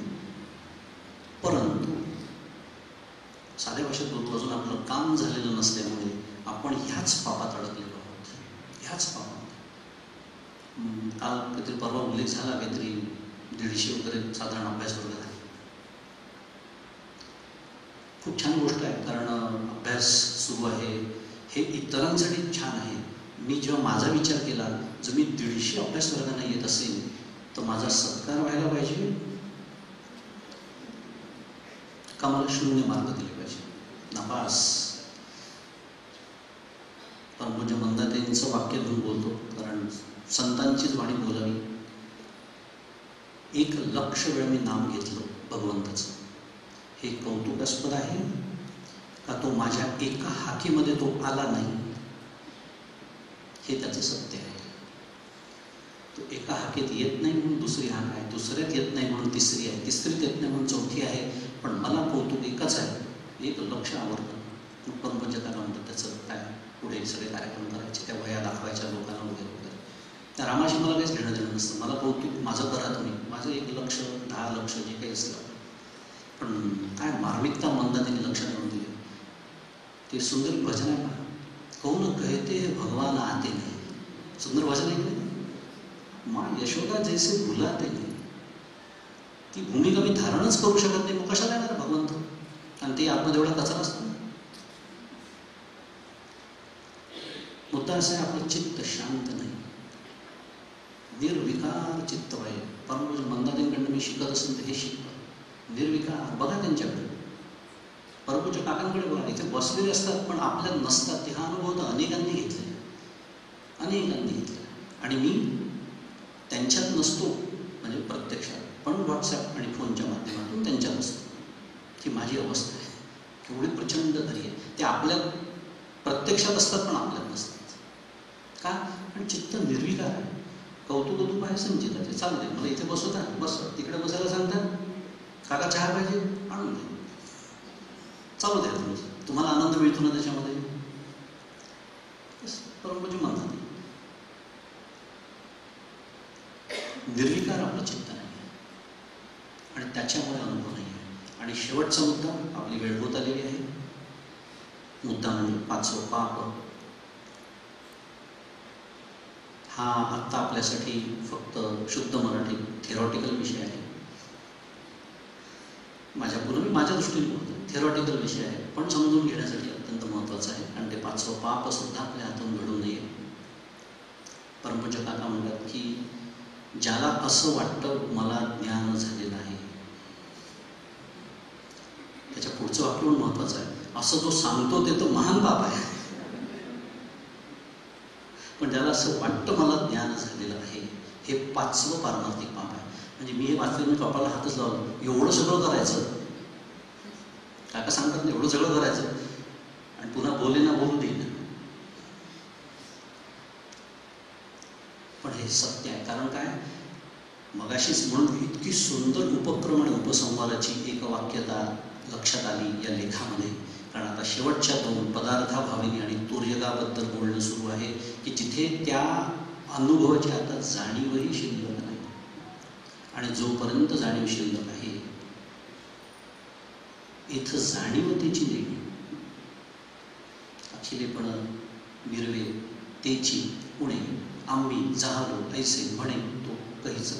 परंतु साध्या भाषेत बोलतो, अजून आपलं काम झालेलं नसल्यामुळे आपण ह्याच पापात अडकलेलो आहोत. ह्याच पापात काल काहीतरी परवा उल्लेख झाला, काहीतरी 150 वगैरे साधारण अभ्यास वर्ग झाले. खूप छान गोष्ट आहे, कारण अभ्यास सुरू आहे हे इतरांसाठी छान आहे. मी जेव्हा माझा विचार केला, जर मी 150 अभ्यास वर्गांना येत असेल तर माझा सत्कार व्हायला पाहिजे का मला 0 मार्क दिले पाहिजे, नापास. परमपूज्य मंदाताईंचं वाक्य घेऊन बोलतो, कारण संतांचीच वाणी बोलावी. 1,00,000 वेळा मी नाम घेतलं भगवंताचं. हे कौतुकास्पद आहे का तो माझ्या एका हाकेमध्ये तो आला नाही, हे त्याचं सत्य आहे. तो एका हाकेत येत नाही म्हणून दुसरी हाक आहे, दुसऱ्यात येत नाही म्हणून तिसरी आहे, तिसरीत येत नाही म्हणून चौथी आहे. पण मला कौतुक एकच आहे, 1,00,000 आवडतं. परमपूज्य काका म्हणतात त्याचं काय पुढे सगळे कार्यक्रम करायचे, त्या वया दाखवायच्या लोकांना वगैरे वगैरे. त्या रामाशी मला काहीच घेणं देणं नसतं. मला कौतुक माझं करा तुम्ही, माझं 1,00,000 10,00,000 जे काही असलं. पण काय मार्मिकता मंदाताईंनी लक्षात आणून दिली. ते सुंदर भजन आहे ना, कौन कहते भगवान आते नाही. सुंदर भजन आहे की माँ यशोदा जैसे भुलाते नाही. ती भूमिका मी धारणच करू शकत नाही, मग कशाला येणार भगवंत. आणि ते आतमध्ये एवढा कचरा असतो. मुद्दा असा आहे, आपलं चित्त शांत नाही, निर्विकार चित्त पाहिजे. परंतु मंदाताईंकडनं मी शिकत असेल तर हे शिकतो, निर्विकार. बघा त्यांच्याकडे, परमपूज्य काकांकडे बघा, इथे बसलेले असतात पण आपल्यात नसतात. ते हा अनुभव तर अनेकांनी घेतले, अनेकांनी घेतले. आणि मी त्यांच्यात नसतो म्हणजे प्रत्यक्षात, पण व्हॉट्सॲप आणि फोनच्या माध्यमातून त्यांच्यात असतो. ही माझी अवस्था आहे. एवढी प्रचंड घरी आहे. ते आपल्यात प्रत्यक्षात असतात पण आपल्यात नसतात. का? आणि चित्त निर्विकार आहे. कौतुक आहे संचिताचे, चालू दे, मला इथे बसवता, बस तिकडे बसायला सांगतात, काका चहा पाहिजे, आणून दे, चालू द्या तुमचं, तुम्हाला आनंद मिळतो ना त्याच्यामध्ये. परंतु म्हणतात निर्विकार आपलं चित्त नाही आणि त्याच्यामुळे अनुभव नाही आहे. आणि शेवटचा मुद्दा, आपली वेळ होत आलेली आहे. मुद्दा म्हणजे 5वं पाप. हा आत्ता आपल्यासाठी फक्त शुद्ध मराठी थेरॉटिकल विषय आहे. माझ्या दृष्टीने बोलतो, थेरॉटिकल विषय आहे, पण समजून घेण्यासाठी अत्यंत महत्त्वाचं आहे. आणि ते 5वं पाप सुद्धा आपल्या हातून घडू नये. परमपूज्य काका म्हणतात की ज्याला असं वाटतं मला ज्ञान झालेलं आहे, त्याच्या पुढचं वाक्य पण महत्त्वाचं आहे, असं जो सांगतो ते तर महान पाप आहे. पण ज्याला असं वाटतं मला ज्ञान झालेलं आहे, हे 5वं पारमार्थिक पाप आहे. म्हणजे मी हे वाचलं, मी कपाळाला हातच लावलो, एवढं सगळं करायचं. काका सांगतात ना, एवढं सगळं करायचं आणि पुन्हा बोले ना बोलू देईन. पण हे सत्य आहे. कारण काय, मगाशीच म्हणून इतकी सुंदर उपक्रम आणि उपसंहाराची एक वाक्यता लक्षात आली या लेखामध्ये. कारण आता शेवटच्या 2 पदार्थाभाविनी आणि तुर्यगाबद्दल बोलणं सुरू आहे की जिथे त्या अनुभवाची आता जाणीवही शिल्लक नाही. आणि जोपर्यंत जाणीव शिल्लक आहे, इथं जाणीवतेची देवी अखिलेपण मिरवे तेची पुणे आम्ही जाहलो ऐसे म्हणे तो काहीच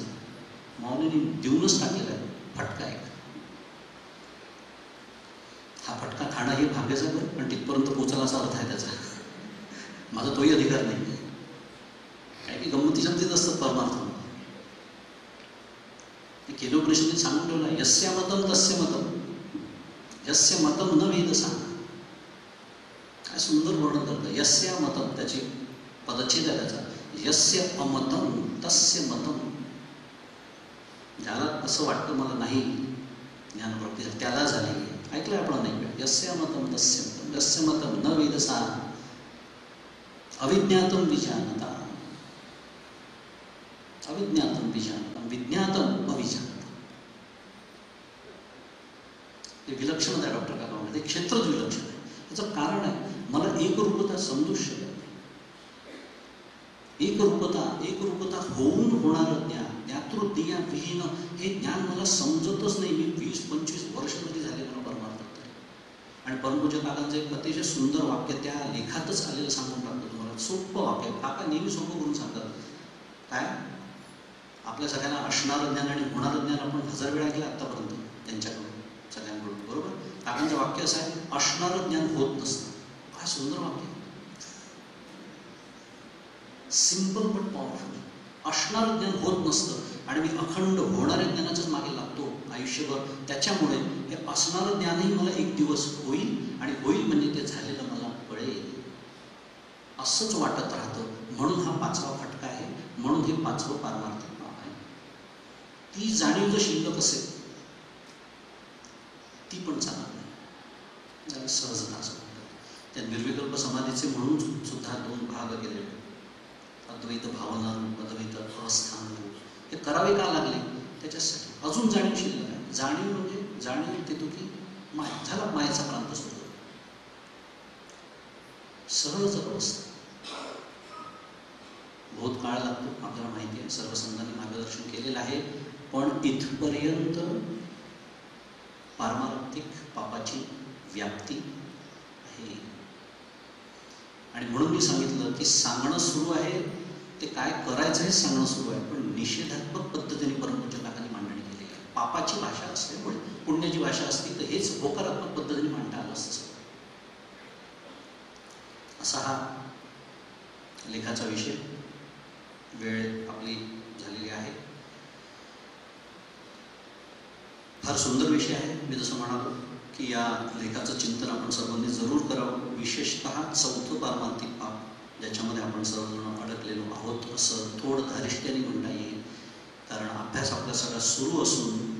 माऊलीने देऊनच टाकलेला आहे. फटका एक, हा फटका खाणं हे भाग्याचं बरं, पण तिथपर्यंत पोचायला असा अर्थ आहे त्याचा. माझा तोही अधिकार नाही. काय की गंमती जमतीच असतात परमार्थ. केलोपनिषदेत सांगून ठेवला, यस्य मतम तस्य मतम, यस्य मतम न वेद सांग. काय सुंदर वर्णन करतं. यस्य मतम, त्याची पदच्छेद आहे त्याचा. यस्य अमतम तस्य मतम, ज्याला असं वाटतं मला नाही ज्ञानप्राप्ती त्याला झाली. ऐकलंय आपण अनेक वेळा. यस्य मतम तस्य मतम, यस्य मतम न वेदसा अविज्ञातम विजानता, अविज्ञातम विजानता, विज्ञातम अविजानता. हे विलक्षण आहे डॉक्टर काका, ते क्षेत्रच विलक्षण आहे. याचं कारण आहे, मला एकरूपता समजूच शकत नाही. एकरूपता होऊन होणारं ज्ञान, ज्ञातृज्ञा विहीन, हे ज्ञान मला समजतच नाही. मी 20-25 वर्ष जरी झाले मला परमार्थात तरी. आणि परमपूज्य काकांचं एक अतिशय सुंदर वाक्य त्या लेखातच आलेलं सांगून टाकतो तुम्हाला. सोपं वाक्य, काका नेहमी सोपं करून सांगतात. काय, आपल्या सगळ्यांना असणारं ज्ञान आणि होणारं ज्ञान आपण 1000 वेळा ऐकलं आत्तापर्यंत त्यांच्याकडून, सगळ्यांकडून, बरोबर. काकांचं वाक्य असं आहे, असणारं ज्ञान होत नसतं. काय सुंदर वाक्य, सिंपल बट पॉवरफुल. असणारं ज्ञान होत नसतं आणि मी अखंड होणाऱ्या ज्ञानाच्याच मागे लागतो. आयुष्यभर. त्याच्यामुळे हे असणारं ज्ञानही मला एक दिवस होईल आणि होईल म्हणजे ते झालेलं मला कळेल असंच वाटत राहतं. म्हणून हा 5वा फटका आहे, म्हणून हे 5वं पारमार्थिक पाप आहे. ती जाणीव जर शिल्लक असेल ती पण चालत नाही, सहजता असं म्हणतात. त्या निर्विकल्प समाधीचे म्हणून सुद्धा 2 भाग केले, अद्वैत भावना रूप, अद्वैत अवस्थान रूप. हे करावे का लागले? त्याच्यासाठी अजून जाणीव शिल्लक आहे. जाणीव म्हणजे जाणीव देतो की माय झाला, मायेचा प्रांत सुरू सहज अवस्था. बहुत काळ लागतो आपल्याला माहिती आहे, सर्व संतांनी मार्गदर्शन केलेलं आहे. पण इथपर्यंत पारमार्थिक पापाची व्याप्ती आहे. आणि म्हणून मी सांगितलं की सांगणं सुरू आहे, ते काय करायचं हे सांगणं सुरू आहे, पण निषेधात्मक पद्धतीने परमपूज्य काकांनी मांडणी केलेली आहे. पापाची भाषा असल्यामुळे पुण्याची भाषा असती तर हेच होकारात्मक पद्धतीने मांडता आलं असतं. असा हा लेखाचा विषय. वेळ आपली झालेली आहे. फार सुंदर विषय आहे. मी जसं म्हणालो की या लेखाचं चिंतन आपण सर्वांनी जरूर करावं. विशेषतः 4थं पारमार्थिक पाप, ज्याच्यामध्ये आपण सर्वजण अडकलेलो आहोत असं थोडं धारिष्ट्याने म्हणता येईल. कारण अभ्यास आपला सगळा सुरू असून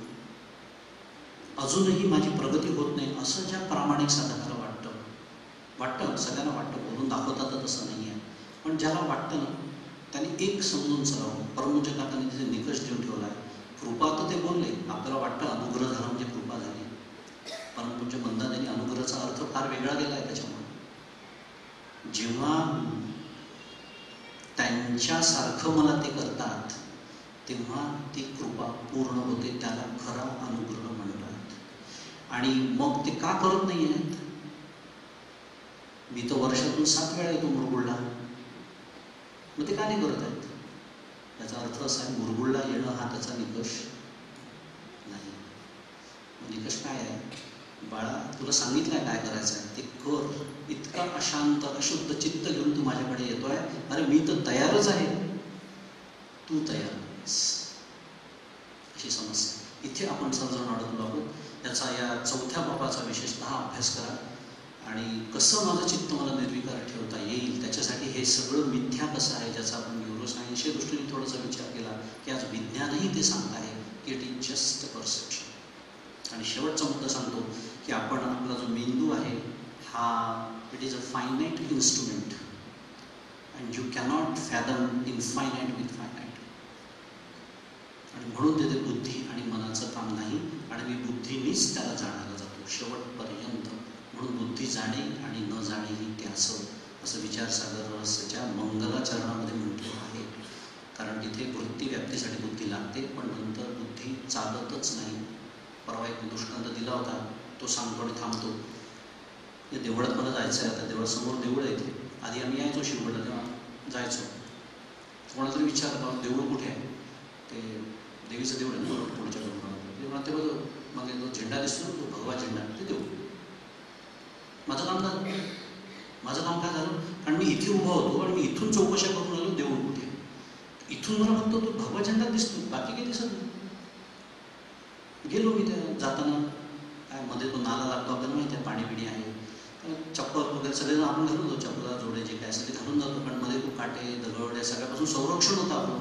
अजूनही माझी प्रगती होत नाही असं ज्या प्रामाणिक साधकाला वाटतं सगळ्यांना वाटतं, बोलून दाखवतात तर तसं नाही आहे. पण ज्याला वाटतं ना त्याने एक समजून चालावं. परमपूज्य काकांनी तिथे निकष देऊन ठेवला आहे. कृपा तर ते बोलले, आपल्याला वाटतं अनुग्रह झाला म्हणजे कृपा झाली. परमपूज्य म्हणतात त्यांनी अनुग्रहाचा अर्थ फार वेगळा गेला आहे. त्याच्यामुळे जेव्हा त्यांच्यासारखं मला ते करतात तेव्हा ती कृपा पूर्ण होते, त्याला खरा अनुग्रह म्हणतात. आणि मग ते का करत नाही आहेत? मी तर वर्षातून 7 वेळा येतो मुरगुडला, मग ते का नाही करत आहेत? याचा अर्थ असा आहे, मुरगुडला येणं हा त्याचा निकष नाही. निकष काय आहे? बाळा, तुला सांगितलंय काय करायचं आहे ते कर. इतका अशांत अशुद्ध चित्त घेऊन तू माझ्याकडे येतोय, अरे मी तर तयारच आहे, तू तयार नाहीस, अशी समस्या. इथे आपण सर्वजण अडकलो आहोत. त्याचा या 4थ्या पापाचा विशेषतः अभ्यास करा आणि कसं माझं चित्त मला निर्विकार ठेवता येईल त्याच्यासाठी हे सगळं मिथ्या कसं आहे, ज्याचा आपण न्यूरोसायन्सच्या दृष्टीने थोडासा विचार केला की आज विज्ञानही ते सांगत आहे की इट इज जस्ट परसेप्शन. आणि शेवटचा मुद्दा सांगतो की आपण आपला जो मेंदू आहे हा it is a finite instrument and you cannot fathom infinite with finite. आणि म्हणून तिथे बुद्धी आणि मनाचं काम नाही आणि मी बुद्धीनीच त्याला जाणायला जातो शेवटपर्यंत. म्हणून बुद्धी जाणे आणि न जाणे ही असं विचारसागर रहस्याच्या मंगलाचरणामध्ये म्हटलेलं आहे. कारण तिथे वृत्ती व्याप्तीसाठी बुद्धी लागते, पण नंतर बुद्धी चालतच नाही. परवा एक दृष्टांत दिला होता, तो सांगतो आणि थांबतो. या देवळात मला जायचं आहे, आता देवळासमोर देऊळ येते. आधी आम्ही यायचो शिवगडला, तेव्हा जायचो. कोणाला तरी विचारतो देऊळ कुठे आहे, ते देवीचं देऊळ आहे ना पुढच्या डोंगरावर. तेव्हा ते बघ मग जो झेंडा दिसतो ना, तो भगवा झेंडा, ते देऊळ. माझं काम झालं. माझं काम काय झालं? कारण मी इथे उभा होतो आणि मी इथून चौकशा करून आलो देऊळ कुठे. इथून मला फक्त तो भगवा झेंडा दिसतो, बाकी काही दिसत नाही. गेलो मी त्या जाताना, काय मध्ये तो नाला लागतो आपल्याला माहिती आहे, पाणी बिणी आहे. चप्पल वगैरे सगळे आपण घालून जातो, चप्पला जोडे जे काय असेल ते घालून जातो. कारण मध्ये खूप काटे दगड या सगळ्यापासून संरक्षण होतं आपलं.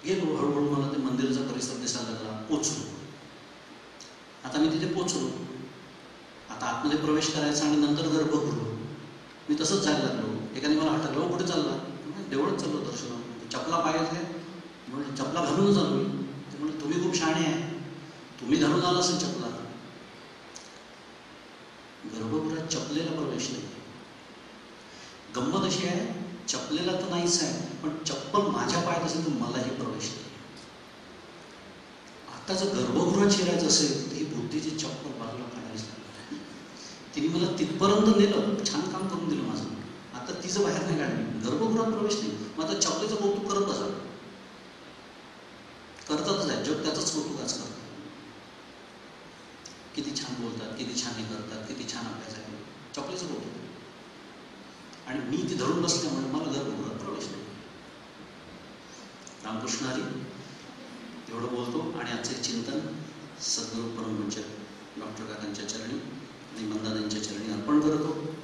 गेलो हळूहळू, मला ते मंदिराचा परिसर दिसायला लागला. पोचलो. आता मी तिथे पोचलो, आता आतमध्ये प्रवेश करायचा आणि नंतर गर्भगृह. मी तसंच जायला लागलो. एकाने मला हटकलं, कुठे चालला? देवळच चाललो दर्शनाला. चपला पायात आहे म्हणजे चपला घालूनच आलो मी. ते म्हणजे तुम्ही खूप शहाणे आहे, तुम्ही घालून आला असेल चपला. गर्भगृहात चपलेला प्रवेश नाही. गंमत अशी आहे, चपलेला तर नाहीच आहे, पण चप्पल माझ्या पायात असेल तर मलाही प्रवेश नाही. आता जर गर्भगृहात शिरायचं असेल तर ही बुद्धीची चप्पल बाजूला काढायची लागणार. तिने मला तिथपर्यंत नेलं, छान काम करून दिलं माझं. आता तिचं बाहेर नाही काढली, गर्भगृहात प्रवेश नाही. मग आता चपलेचं कौतुक करत बसा. करतातच आहे, जग त्याचंच कौतुक आज करतात. किती छान बोलतात, किती छान हे करतात, किती छान अभ्यास आहे, चपलेचं कौतुक. आणि मी ती धरून बसल्यामुळे मला गर्भगृहात प्रवेश नाही. रामकृष्ण हरी. एवढं बोलतो आणि आजचं चिंतन सद्गुरू परमपूज्य डॉक्टर काकांच्या चरणी आणि मंदादांच्या चरणी अर्पण करतो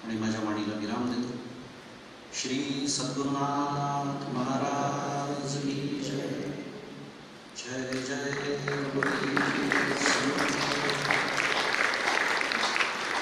आणि माझ्या वाणीला विराम देतो. श्री सद्गुरुनाथ महाराज की जय. जय जय